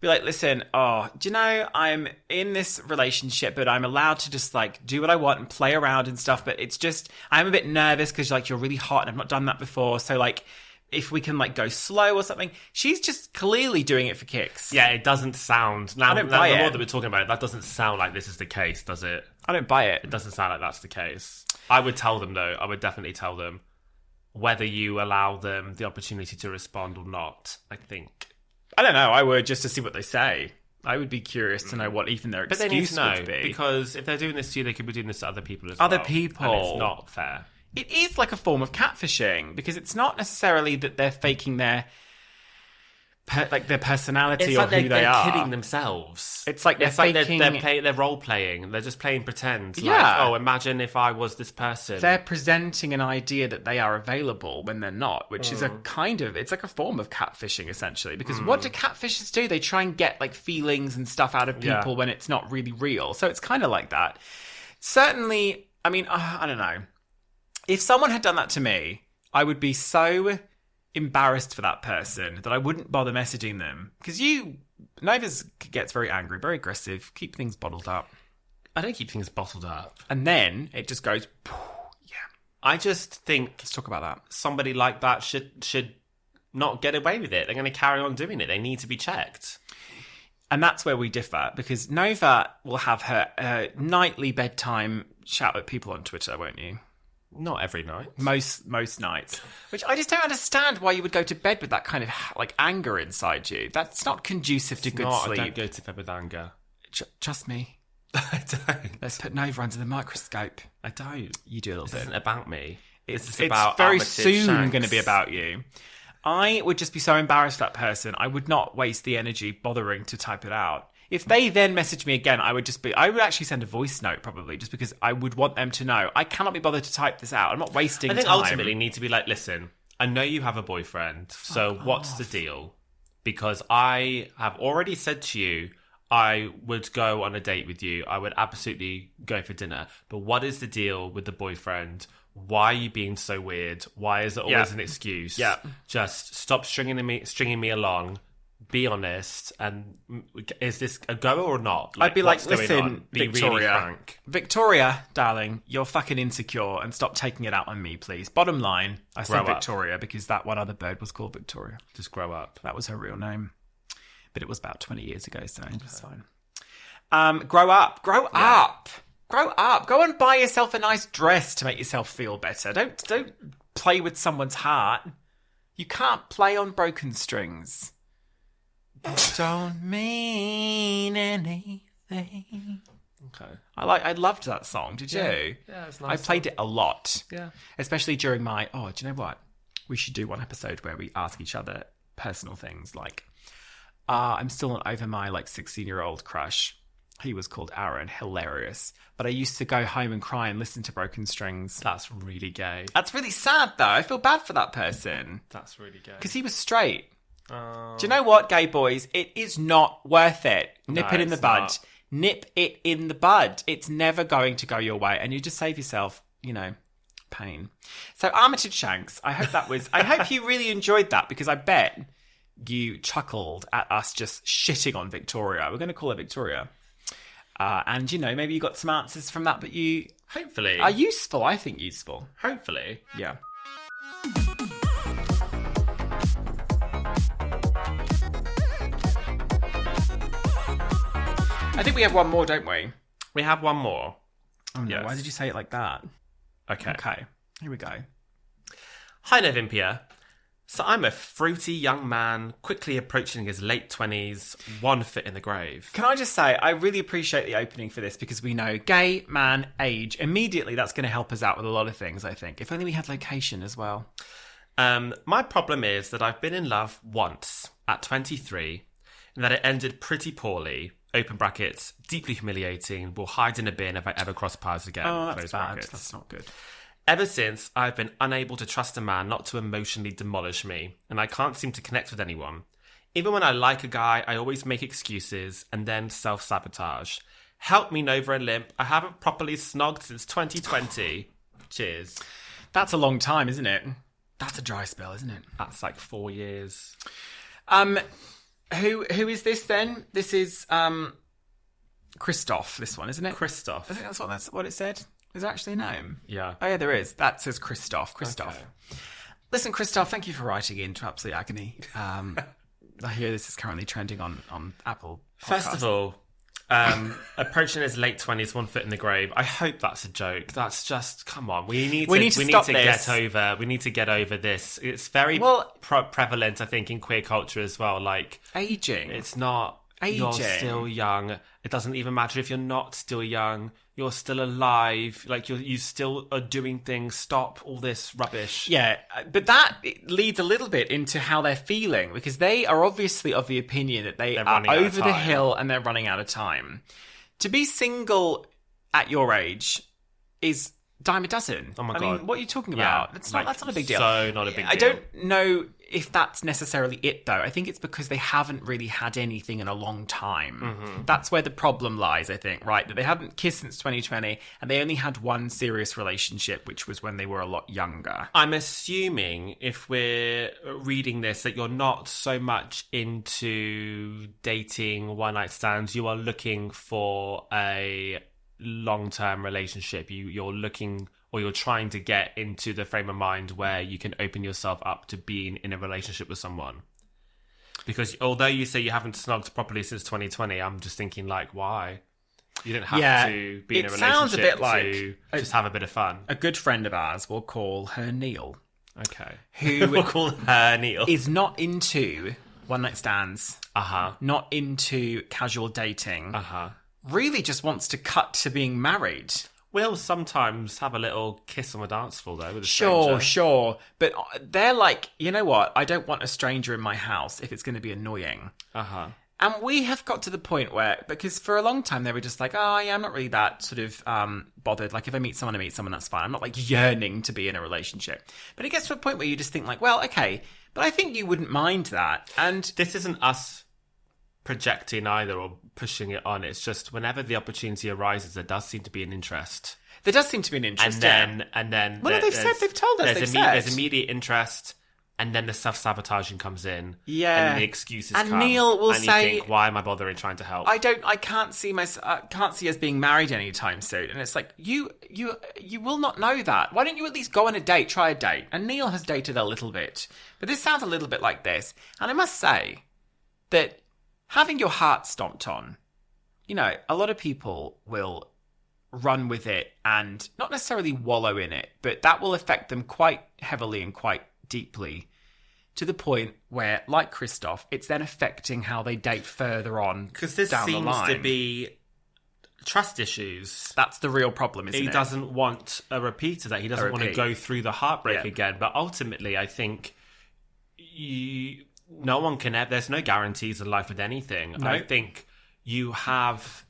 like, listen, do you know, I'm in this relationship, but I'm allowed to just like do what I want and play around and stuff. But it's just, I'm a bit nervous because like you're really hot and I've not done that before. So like, if we can like go slow or something. She's just clearly doing it for kicks. Yeah, it doesn't sound... Now, I don't buy the it. more that we're talking about it, that doesn't sound like this is the case, does it? I don't buy it. It doesn't sound like that's the case. I would tell them, though. I would definitely tell them whether you allow them the opportunity to respond or not, I think. I don't know. I would, just to see what they say. I would be curious to know what even their excuse but they need to know, would be. Because if they're doing this to you, they could be doing this to other people as Other well. people. And it's not fair. It is like a form of catfishing, because it's not necessarily that they're faking their personality It's or like who they they're are. kidding themselves. It's like they're faking... they're role playing. They're just playing pretend. Yeah. Like, imagine if I was this person. They're presenting an idea that they are available when they're not, which is it's like a form of catfishing, essentially. Because what do catfishers do? They try and get like feelings and stuff out of people when it's not really real. So it's kind of like that. Certainly, I mean, I don't know. If someone had done that to me, I would be so embarrassed for that person that I wouldn't bother messaging them. Because Novus gets very angry, very aggressive, keep things bottled up. I don't keep things bottled up. And then it just goes, yeah. I just think... Let's talk about that. Somebody like that should not get away with it. They're going to carry on doing it. They need to be checked. And that's where we differ, because Nova will have her nightly bedtime shout at people on Twitter, won't you? Not every night. Most nights. Which I just don't understand why you would go to bed with that kind of like anger inside you. That's not conducive to good sleep. I don't go to bed with anger. Trust me. I don't. Let's put Nova under the microscope. I don't. You do a little This bit. isn't about me. It's about very Armitage soon Shanks. going to be about you. I would just be so embarrassed for that person. I would not waste the energy bothering to type it out. If they then message me again, I would actually send a voice note probably, just because I would want them to know I cannot be bothered to type this out. I'm not wasting time. I think ultimately you need to be like, listen, I know you have a boyfriend, so what's the deal? Because I have already said to you, I would go on a date with you. I would absolutely go for dinner. But what is the deal with the boyfriend? Why are you being so weird? Why is it always an excuse? Yeah. Just stop stringing me along. Be honest. And is this a go or not? I'd be like, what's going listen, on? Be Victoria. really frank. Victoria, darling, you're fucking insecure and stop taking it out on me, please. Bottom line, I said Grow up. Victoria because that one other bird was called Victoria. Just grow up. That was her real name. But it was about 20 years ago, so it's fine. Grow up. Grow up. Grow up. Go and buy yourself a nice dress to make yourself feel better. Don't play with someone's heart. You can't play on broken strings. Don't mean anything. Okay. I loved that song. Did you? Yeah, it's nice. I played it a lot. Yeah. Especially during my... Oh, do you know what? We should do one episode where we ask each other personal things like... I'm still not over my 16-year-old crush. He was called Aaron. Hilarious. But I used to go home and cry and listen to Broken Strings. That's really gay. That's really sad, though. I feel bad for that person. That's really gay. Because he was straight. Do you know what, gay boys? It is not worth it. Nip it in the it's bud. not. Nip it in the bud. It's never going to go your way. And you just save yourself, pain. So, Armitage Shanks, I hope you really enjoyed that because I bet you chuckled at us just shitting on Victoria. We're going to call her Victoria. And, maybe you got some answers from that, but you Hopefully. are useful. I think useful. Hopefully. Yeah. I think we have one more, don't we? We have one more. Oh, no. Yes. Why did you say it like that? Okay. Okay. Here we go. Hi, Novympia. So I'm a fruity young man, quickly approaching his late 20s, 1 foot in the grave. Can I just say, I really appreciate the opening for this because we know gay, man, age. Immediately, that's going to help us out with a lot of things, I think. If only we had location as well. My problem is that I've been in love once, at 23, and that it ended pretty poorly. Open brackets, deeply humiliating, will hide in a bin if I ever cross paths again. Oh, that's close bad. brackets. That's not good. Ever since, I've been unable to trust a man not to emotionally demolish me, and I can't seem to connect with anyone. Even when I like a guy, I always make excuses and then self-sabotage. Help me, Nova and Limp. I haven't properly snogged since 2020. Cheers. That's a long time, isn't it? That's a dry spell, isn't it? That's like 4 years. Who is this then? This is Christoph, this one, isn't it? Christoph. I think that's what it said. Is there actually a name? Yeah. Oh, yeah, there is. That says Christoph. Okay. Listen, Christoph, thank you for writing in to Absolute Agony. I hear this is currently trending on Apple Podcasts. First of all, approaching his late 20s, 1 foot in the grave. I hope that's a joke. That's just, come on. We need to get over this. It's very prevalent, I think, in queer culture as well. Like aging. It's not. Aging. You're still young. It doesn't even matter if you're not still young. You're still alive. Like you still are doing things. Stop all this rubbish. Yeah, but that leads a little bit into how they're feeling because they are obviously of the opinion that they're over the hill and they're running out of time. To be single at your age is dime a dozen. Oh my God. I mean, what are you talking about? That's not a big deal. So not a big deal. I don't know if that's necessarily it, though. I think it's because they haven't really had anything in a long time. Mm-hmm. That's where the problem lies, I think, right? That they haven't kissed since 2020, and they only had one serious relationship, which was when they were a lot younger. I'm assuming, if we're reading this, that you're not so much into dating one-night stands. You are looking for a long-term relationship. You're looking, or you're trying to get into the frame of mind where you can open yourself up to being in a relationship with someone. Because although you say you haven't snogged properly since 2020, I'm just thinking, like, why? You didn't have to be in a relationship. It sounds a bit like to just have a bit of fun. A good friend of ours, we'll call her Neil. Okay. Who we'll call her Neil. Is not into one-night stands. Uh-huh. Not into casual dating. Uh-huh. Really just wants to cut to being married. We'll sometimes have a little kiss on the dance floor, though, with a stranger. Sure. But they're like, you know what? I don't want a stranger in my house if it's going to be annoying. Uh-huh. And we have got to the point where, because for a long time they were just like, oh, yeah, I'm not really that sort of bothered. Like, if I meet someone, that's fine. I'm not, like, yearning to be in a relationship. But it gets to a point where you just think, like, well, okay, but I think you wouldn't mind that. And this isn't us projecting either or pushing it on. It's just whenever the opportunity arises, there does seem to be an interest. There does seem to be an interest, and then well, they've told us, there's immediate interest, and then the self-sabotaging comes in. Yeah. And the excuses and come. Neil will and you say, think, why am I bothering trying to help? I can't see us being married anytime soon. And it's like, you will not know that. Why don't you at least go on a date, try a date? And Neil has dated a little bit. But this sounds a little bit like this. And I must say that having your heart stomped on, a lot of people will run with it and not necessarily wallow in it, but that will affect them quite heavily and quite deeply, to the point where, like Christoph, it's then affecting how they date further on because this down seems the line. to be trust issues. That's the real problem, isn't it? He doesn't want a repeat of that. He doesn't want to go through the heartbreak again. But ultimately, I think no one can. There's no guarantees in life with anything. No. I think you have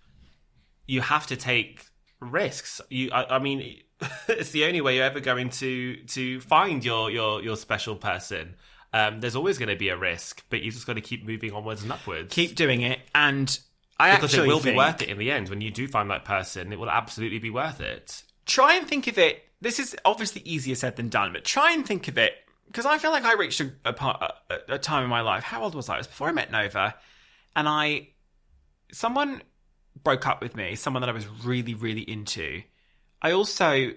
to take risks. I mean, it's the only way you're ever going to find your special person. There's always going to be a risk, but you just got to keep moving onwards and upwards. Keep doing it, and because it will be worth it in the end. When you do find that person, it will absolutely be worth it. Try and think of it. This is obviously easier said than done, but try and think of it, because I feel like I reached a time in my life. How old was I? It was before I met Nova, and someone broke up with me, someone that I was really, really into. I also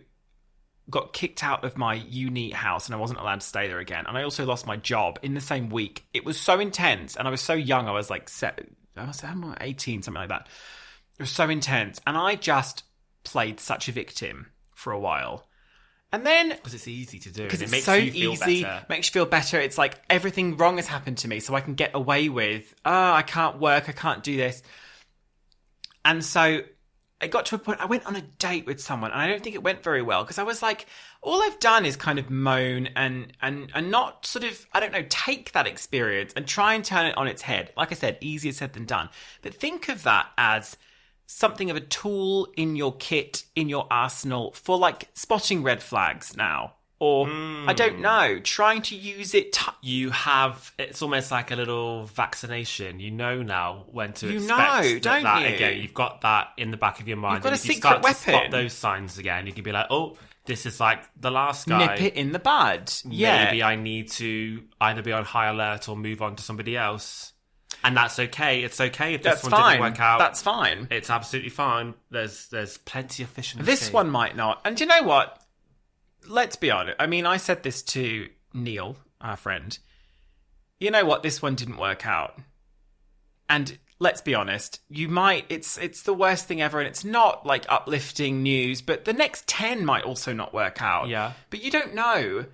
got kicked out of my uni house and I wasn't allowed to stay there again. And I also lost my job in the same week. It was so intense, and I was so young. I was like 18, something like that. It was so intense. And I just played such a victim for a while. And then... because it's easy to do. Because it makes so easy. Makes you feel better. It's like everything wrong has happened to me, so I can get away with, I can't work, I can't do this. And so it got to a point, I went on a date with someone, and I don't think it went very well, because I was like, all I've done is kind of moan and not sort of, I don't know, take that experience and try and turn it on its head. Like I said, easier said than done. But think of that as something of a tool in your kit, in your arsenal, for like spotting red flags now. Or, I don't know, trying to use it... it's almost like a little vaccination. You know now when to expect don't that you? again. You've got that in the back of your mind. You've got and a if you secret start weapon. to spot those signs again, you can be like, oh, this is like the last guy. Nip it in the bud. Yeah. Maybe I need to either be on high alert or move on to somebody else. And that's okay. It's okay if this one didn't work out. That's fine. It's absolutely fine. There's plenty of fish in the This sea. one might not. And do you know what? Let's be honest. I mean, I said this to Neil, our friend. You know what? This one didn't work out. And let's be honest. It's the worst thing ever, and it's not like uplifting news, but the next 10 might also not work out. Yeah. But you don't know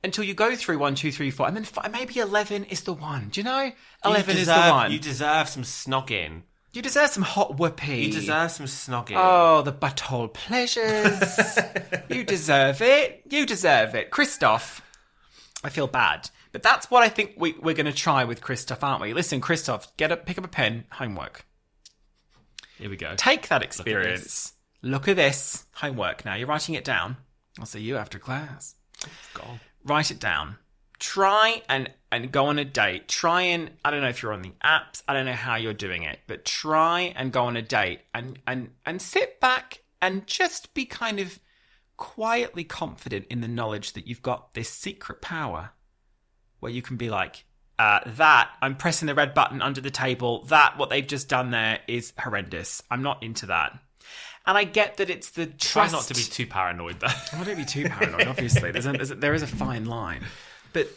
until you go through 1, 2, 3, 4, and then maybe 11 is the one. Do you know? 11 is the one. You deserve some snogging. You deserve some hot whoopee. You deserve some snogging. Oh, the butthole pleasures. You deserve it. You deserve it. Christoph, I feel bad. But that's what I think we're going to try with Christoph, aren't we? Listen, Christoph, pick up a pen, homework. Here we go. Take that experience. Look at this. Homework now. You're writing it down. I'll see you after class. Go on. Write it down. Try and go on a date. Try and, I don't know if you're on the apps, I don't know how you're doing it, but try and go on a date and sit back and just be kind of quietly confident in the knowledge that you've got this secret power where you can be like, I'm pressing the red button under the table. What they've just done there is horrendous. I'm not into that. And I get that it's the trust. Try not to be too paranoid, though. I don't be too paranoid, obviously. There is a fine line. But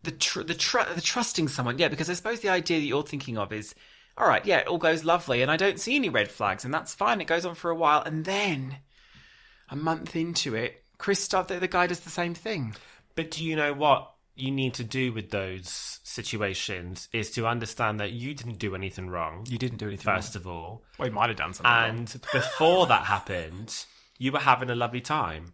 the trusting someone, yeah, because I suppose the idea that you're thinking of is, all right, yeah, it all goes lovely, and I don't see any red flags, and that's fine. It goes on for a while, and then a month into it, Christoph, the guy, does the same thing. But do you know what you need to do with those situations is to understand that you didn't do anything wrong. You didn't do anything wrong. First of all. Well, you might have done something wrong. And before that happened, you were having a lovely time.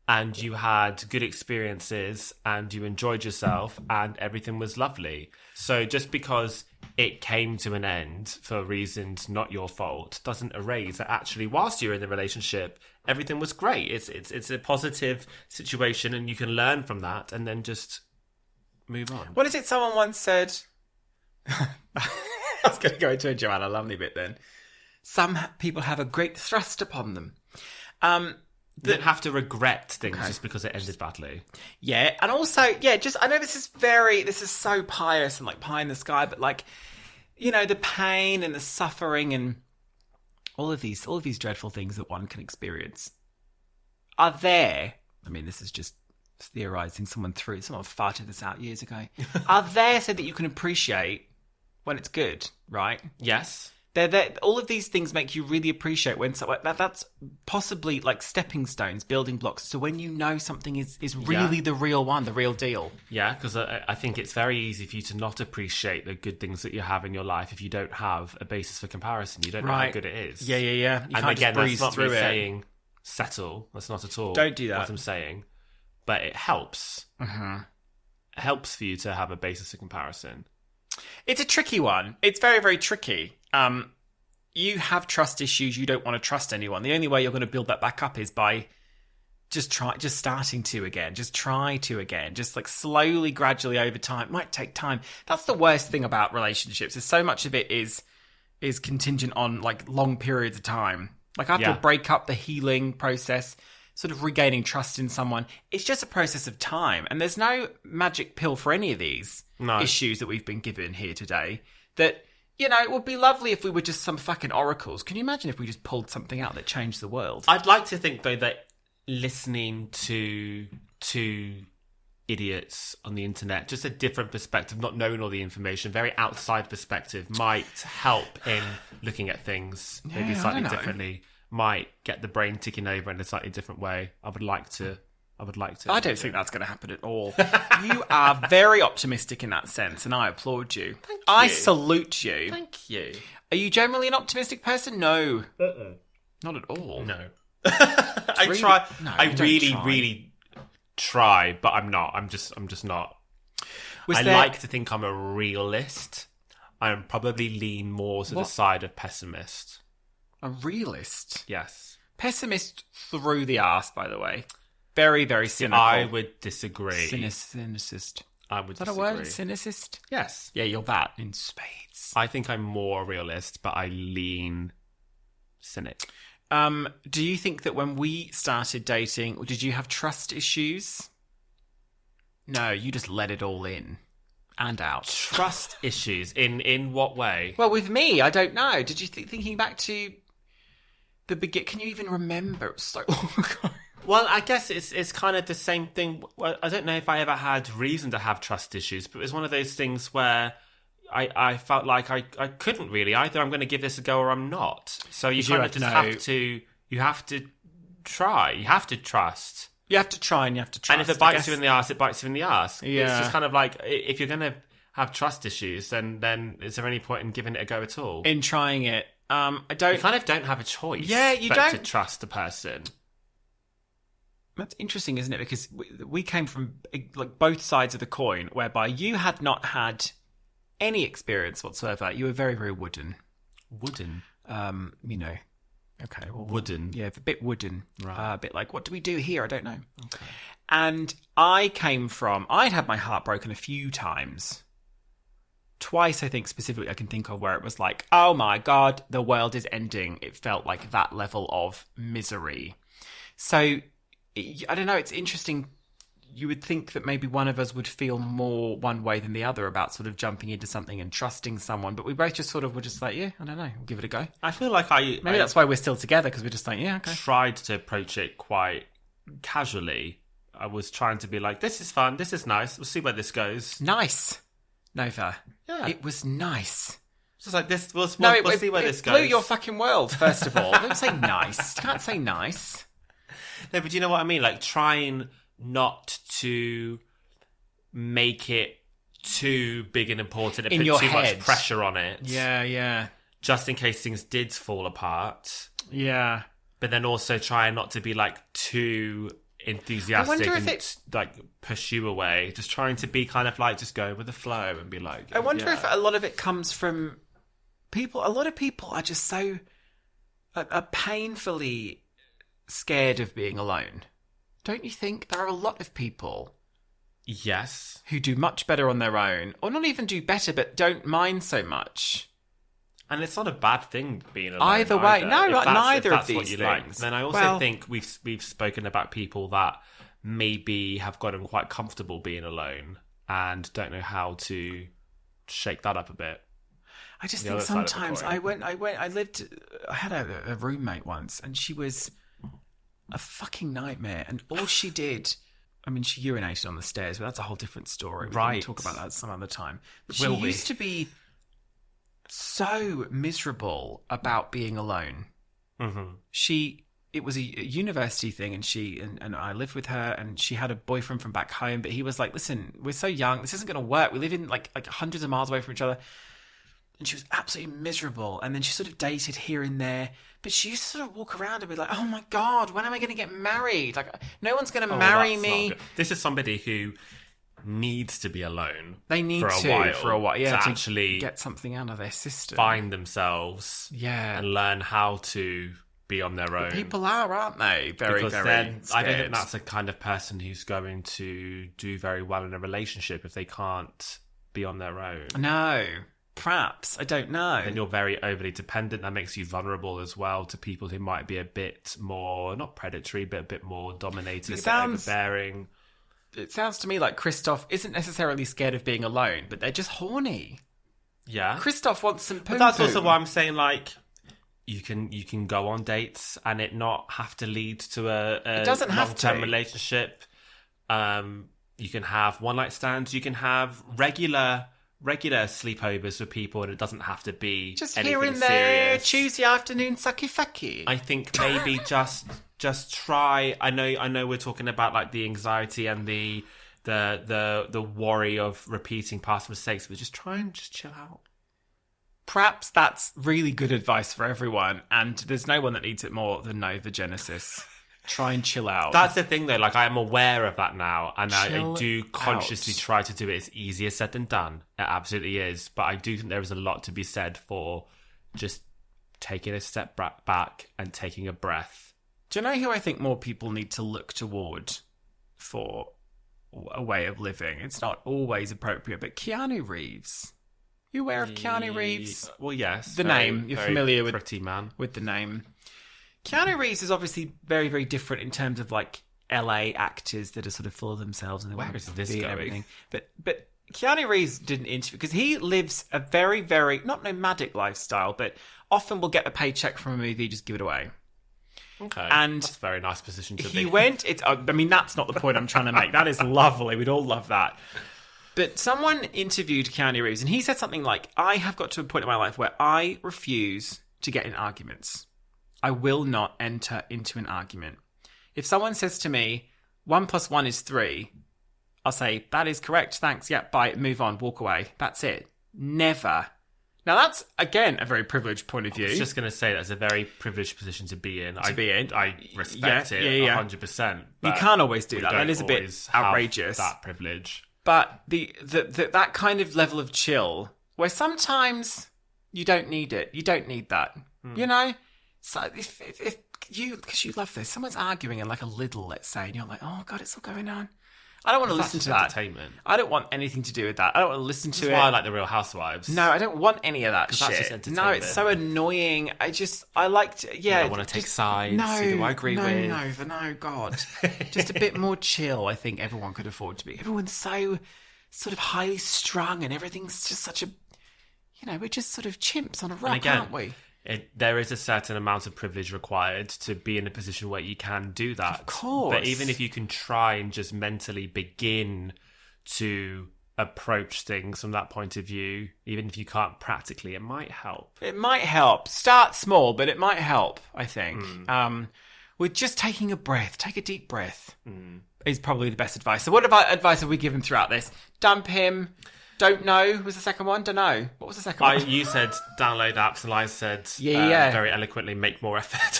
And you had good experiences and you enjoyed yourself and everything was lovely. So just because it came to an end for reasons not your fault doesn't erase that actually whilst you're in the relationship, everything was great. It's a positive situation and you can learn from that and then just move on. What is it someone once said? I was going to go into a Joanna Lumley bit then. Some people have a great thrust upon them. You don't have to regret things just because it ended badly. Yeah, and also, just I know this is so pious and like pie in the sky, but like, you know, the pain and the suffering and all of these dreadful things that one can experience are there. I mean, this is just theorizing. Someone farted this out years ago. Are there so that you can appreciate when it's good, right? Yes. They're there. All of these things make you really appreciate when that's possibly like stepping stones, building blocks. So when you know something is really the real one, the real deal. Yeah, because I think it's very easy for you to not appreciate the good things that you have in your life if you don't have a basis for comparison. You don't know how good it is. Yeah. You and can't again, just breeze that's not through me it. saying settle. That's not at all. Don't do that. What I'm saying, but it helps. Mm-hmm. It helps for you to have a basis of comparison. It's a tricky one. It's very, very tricky. You have trust issues. You don't want to trust anyone. The only way you're going to build that back up is by just starting to again. Just try to again. Just like slowly, gradually over time. It might take time. That's the worst thing about relationships. Is so much of it is contingent on like long periods of time. Like after a breakup, the healing process, sort of regaining trust in someone, it's just a process of time. And there's no magic pill for any of these issues that we've been given here today. That, you know, it would be lovely if we were just some fucking oracles. Can you imagine if we just pulled something out that changed the world? I'd like to think, though, that listening to idiots on the internet, just a different perspective, not knowing all the information, very outside perspective, might help in looking at things maybe slightly differently, might get the brain ticking over in a slightly different way. I would like to. I don't think that's going to happen at all. You are very optimistic in that sense, and I applaud you. Thank you. I salute you. Thank you. Are you generally an optimistic person? No. Not at all. No. I try. No, I you don't really try, but I'm not. I'm just not. Like to think I'm a realist. I probably lean more to the side of pessimist. A realist? Yes. Pessimist through the arse, by the way. Very, very cynical. I would disagree. Cynicist. I would disagree. Is that a word? Cynicist? Yes. Yeah, you're that in spades. I think I'm more a realist, but I lean cynic. Do you think that when we started dating, did you have trust issues? No, you just let it all in and out. Trust issues? In what way? Well, with me, I don't know. Did you thinking back to the beginning? Can you even remember? It was so long ago. Well, I guess it's kind of the same thing. Well, I don't know if I ever had reason to have trust issues, but it was one of those things where I felt like I couldn't really. Either I'm going to give this a go or I'm not. So you kind of just have to try. You have to trust. You have to try and you have to trust. And if it bites you in the arse, it bites you in the arse. Yeah. It's just kind of like, if you're going to have trust issues, then is there any point in giving it a go at all? In trying it. I You kind of don't have a choice. Yeah, you but don't. to trust a person. That's interesting, isn't it? Because we came from like both sides of the coin, whereby you had not had any experience whatsoever. You were very, very wooden. Wooden? You know. Okay. Well, wooden? Yeah, a bit wooden. Right. A bit like, what do we do here? I don't know. Okay. And I'd had my heart broken a few times. Twice, I think, specifically, I can think of where it was like, oh my God, the world is ending. It felt like that level of misery. So, I don't know, it's interesting. You would think that maybe one of us would feel more one way than the other about sort of jumping into something and trusting someone. But we both just sort of were just like, yeah, I don't know, we'll give it a go. I feel like Maybe that's why we're still together, because we're just like, yeah, okay. Tried to approach it quite casually. I was trying to be like, this is fun, this is nice, we'll see where this goes. Nice. Nova. Yeah. It was nice. Just like this, we'll see where this goes. It blew your fucking world, first of all. Don't say nice. You can't say nice. No, but you know what I mean? Like, trying not to make it too big and important and In put your too head. much pressure on it. Yeah. Just in case things did fall apart. Yeah. But then also trying not to be, like, too enthusiastic and, it's... like, push you away. Just trying to be kind of, like, just go with the flow and be like... I wonder if a lot of it comes from people... A lot of people are just so... are painfully... scared of being alone. Don't you think? There are a lot of people Yes. who do much better on their own, or not even do better, but don't mind so much And it's not a bad thing being alone. Either way. No, if like, that's- neither if of that's these what you things. Then I also think we've spoken about people that maybe have gotten quite comfortable being alone and don't know how to shake that up a bit. I just The think other side of the sometimes coin. I had a roommate once, and she was a fucking nightmare. And all she did, I mean, she urinated on the stairs, but that's a whole different story. We Right. can talk about that some other time. But Will she we? used to be so miserable about being alone. Mm-hmm. It was a university thing, and she and I lived with her, and she had a boyfriend from back home, but he was like, listen, we're so young, this isn't going to work. We live in like hundreds of miles away from each other. And she was absolutely miserable. And then she sort of dated here and there, but she used to sort of walk around and be like, oh my God, when am I going to get married? Like, no one's going to marry me. This is somebody who needs to be alone. They need for a while, yeah, to to actually get something out of their system. find themselves, Yeah. and learn how to be on their own. People are, aren't they? Very, Because very then I don't scared. think that's the kind of person who's going to do very well in a relationship if they can't be on their own. No. Perhaps. I don't know. And you're very overly dependent. That makes you vulnerable as well to people who might be a bit more, not predatory, but a bit more dominating, a bit overbearing. It sounds to me like Christoph isn't necessarily scared of being alone, but they're just horny. Yeah. Christoph wants some poo. But that's also why I'm saying, like, you can go on dates and it not have to lead to a It doesn't have long-term to. relationship. You can have one-night stands. You can have regular sleepovers with people, and it doesn't have to be just anything here and there, serious. Tuesday afternoon, sucky fucky. I think maybe just try. I know we're talking about like the anxiety and the worry of repeating past mistakes, but just try and just chill out. Perhaps that's really good advice for everyone, and there's no one that needs it more than Nova Genesis. Try and chill out. That's the thing, though. Like, I am aware of that now, and I Chill do consciously out. try to do it. It's easier said than done. It absolutely is. But I do think there is a lot to be said for just taking a step back and taking a breath. Do you know who I think more people need to look toward for a way of living? It's not always appropriate, but Keanu Reeves. You aware of Keanu Reeves? Well, yes. The name. You're very familiar pretty man. with the name. Keanu Reeves is obviously very, very different in terms of like LA actors that are sort of full of themselves and they Where want is to this be and going? everything. But Keanu Reeves did an interview because he lives a very, very not nomadic lifestyle, but often will get a paycheck from a movie, just give it away. Okay. And that's a very nice position to be. He went. I mean, that's not the point I'm trying to make. That is lovely. We'd all love that. But someone interviewed Keanu Reeves, and he said something like, "I have got to a point in my life where I refuse to get in arguments. I will not enter into an argument. If someone says to me, 1 + 1 is 3, I'll say, that is correct, thanks, yeah, bye, move on, walk away. That's it. Never." Now, that's, again, a very privileged point of view. I was just going to say that's a very privileged position to be in. I respect it 100%. You can't always do that. don't That is a bit always have outrageous. that privilege. But that kind of level of chill, where sometimes you don't need it. You don't need that. You know? So if you, because you love this, someone's arguing in like a Lidl, let's say, and you're like, oh God, it's all going on. I don't want to listen to that. Entertainment. I don't want anything to do with that. I don't want to listen to That's it. why I like The Real Housewives. No, I don't want any of that shit. that's just No, it's so annoying. I like to, yeah. I don't want to take sides. No, who I agree with. No, God. Just a bit more chill, I think everyone could afford to be. Everyone's so sort of highly strung and everything's just such a, we're just sort of chimps on a rock, again, aren't we? There is a certain amount of privilege required to be in a position where you can do that. Of course. But even if you can try and just mentally begin to approach things from that point of view, even if you can't practically, it might help. It might help. Start small, but it might help, I think. With just taking a breath, take a deep breath, is probably the best advice. So what advice have we given throughout this? Dump him. Don't know was the second one. Don't know. What was the second one? You said download apps, and I said very eloquently make more effort.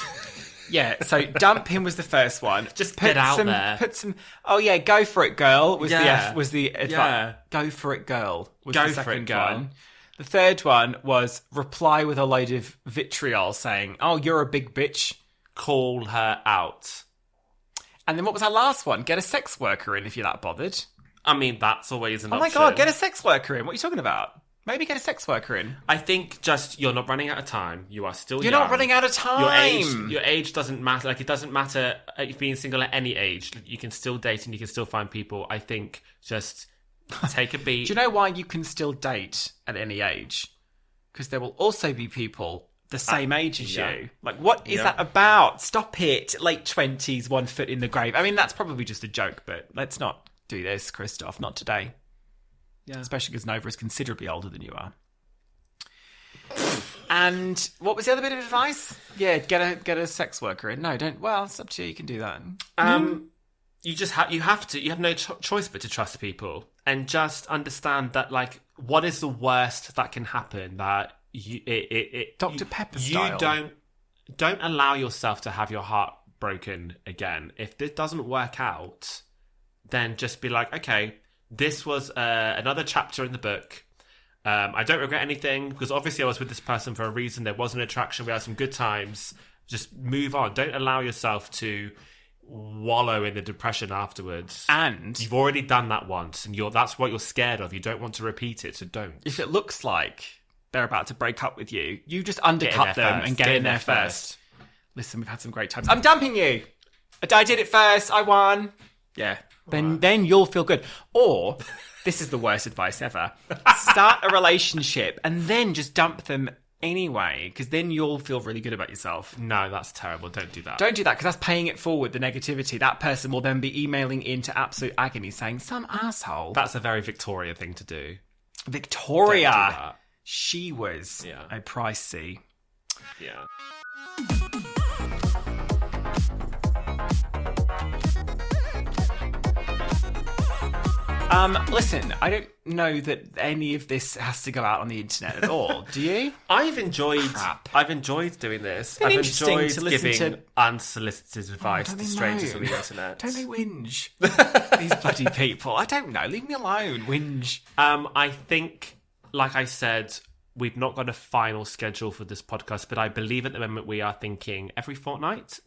Yeah, so dump him was the first one. Just get out there. Put some. Oh yeah, go for it, girl. Was the advice? Yeah. Go for it, girl. Was Go the for it, second girl. one. The third one was reply with a load of vitriol saying, "Oh, you're a big bitch." Call her out. And then what was our last one? Get a sex worker in if you're that bothered. I mean, that's always an Oh option. my God, get a sex worker in. What are you talking about? Maybe get a sex worker in. I think just you're not running out of time. You are still You're young. not running out of time. Your age doesn't matter. Like, it doesn't matter being single at any age. You can still date and you can still find people. I think just take a beat. Do you know why you can still date at any age? Because there will also be people the same age as you. Like, what is that about? Stop it. Late 20s, 1 foot in the grave. I mean, that's probably just a joke, but let's not do this, Christoph. Not today. Yeah. Especially because Nova is considerably older than you are. And what was the other bit of advice? Yeah, get a sex worker in. No, don't. Well, it's up to you. You can do that. You just you have no choice but to trust people and just understand that, like, what is the worst that can happen? That Dr. Pepper style. You don't allow yourself to have your heart broken again. If this doesn't work out, then just be like, okay, this was another chapter in the book. I don't regret anything because obviously I was with this person for a reason. There was an attraction. We had some good times. Just move on. Don't allow yourself to wallow in the depression afterwards. And you've already done that once, and that's what you're scared of. You don't want to repeat it, so don't. If it looks like they're about to break up with you, you just undercut them and get in there first. Listen, we've had some great times. I'm dumping you. I did it first. I won. Yeah. Then you'll feel good. Or, this is the worst advice ever, start a relationship and then just dump them anyway, because then you'll feel really good about yourself. No, that's terrible. Don't do that. Don't do that, because that's paying it forward, the negativity. That person will then be emailing into absolute agony saying, some asshole. That's a very Victoria thing to do. Victoria. Don't do that. She was a pricey. Yeah. Listen, I don't know that any of this has to go out on the internet at all. Do you? I've enjoyed doing this. I've interesting enjoyed to listen giving to unsolicited advice to strangers moan? on the internet. Don't they whinge? These bloody people. I don't know. Leave me alone. Whinge. I think, like I said, we've not got a final schedule for this podcast, but I believe at the moment we are thinking every fortnight.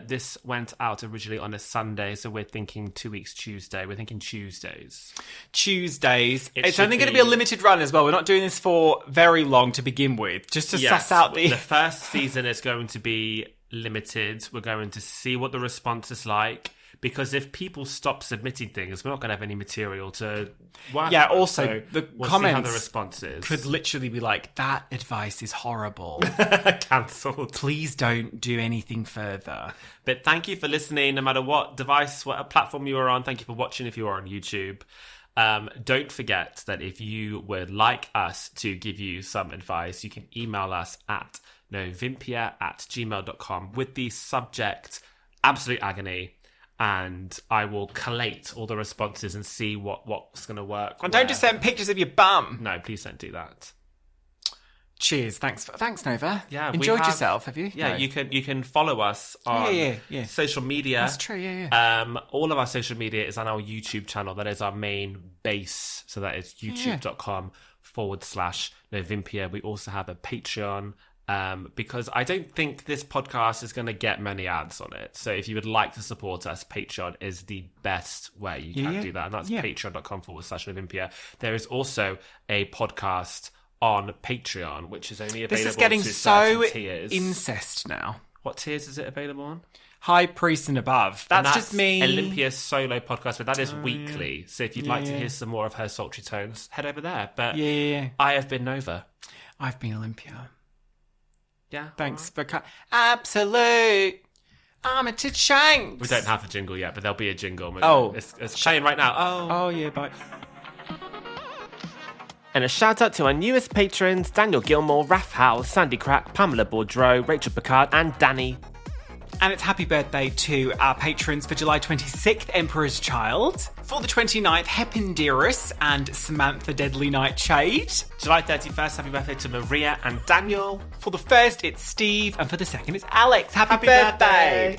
This went out originally on a Sunday, so we're thinking 2 weeks Tuesday. We're thinking Tuesdays. It's only going to be a limited run as well. We're not doing this for very long to begin with, just to suss out the first season is going to be limited. We're going to see what the response is like. Because if people stop submitting things, we're not going to have any material to work on. Also, so the we'll comments see how the response is. Could literally be like, that advice is horrible. Cancelled. Please don't do anything further. But thank you for listening, no matter what device, what platform you are on. Thank you for watching if you are on YouTube. Don't forget that if you would like us to give you some advice, you can email us at novympia@gmail.com with the subject Absolute Agony. And I will collate all the responses and see what's going to work. And don't just send pictures of your bum. No, please don't do that. Cheers. Thanks, Nova. Yeah, enjoyed yourself, have you? Yeah, No. you can follow us on social media. That's true. Yeah. All of our social media is on our YouTube channel. That is our main base. So that is youtube.com/Novympia. We also have a Patreon. Because I don't think this podcast is going to get many ads on it. So if you would like to support us, Patreon is the best way you can do that. And that's patreon.com/Novympia. There is also a podcast on Patreon, which is only available This is getting to so certain tiers. incest now. What tiers is it available on? High Priest and above. That's just me. Olympia's solo podcast, but that is weekly. So if you'd like to hear some more of her sultry tones, head over there. But I have been Nova. I've been Olympia. Yeah. Thanks for Absolute Armitage Shanks. We don't have a jingle yet, but there'll be a jingle. Oh. It's playing right now. Oh, yeah, bye. And a shout out to our newest patrons, Daniel Gilmore, Raph Howell, Sandy Crack, Pamela Boudreau, Rachel Picard, and Danny. And it's happy birthday to our patrons for July 26th, Emperor's Child. For the 29th, Hepindirus and Samantha Deadly Nightshade. July 31st, happy birthday to Maria and Daniel. For the first, it's Steve. And for the second, it's Alex. Happy birthday.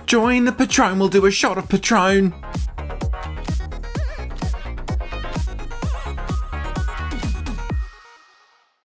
Join the Patron, we'll do a shot of Patron.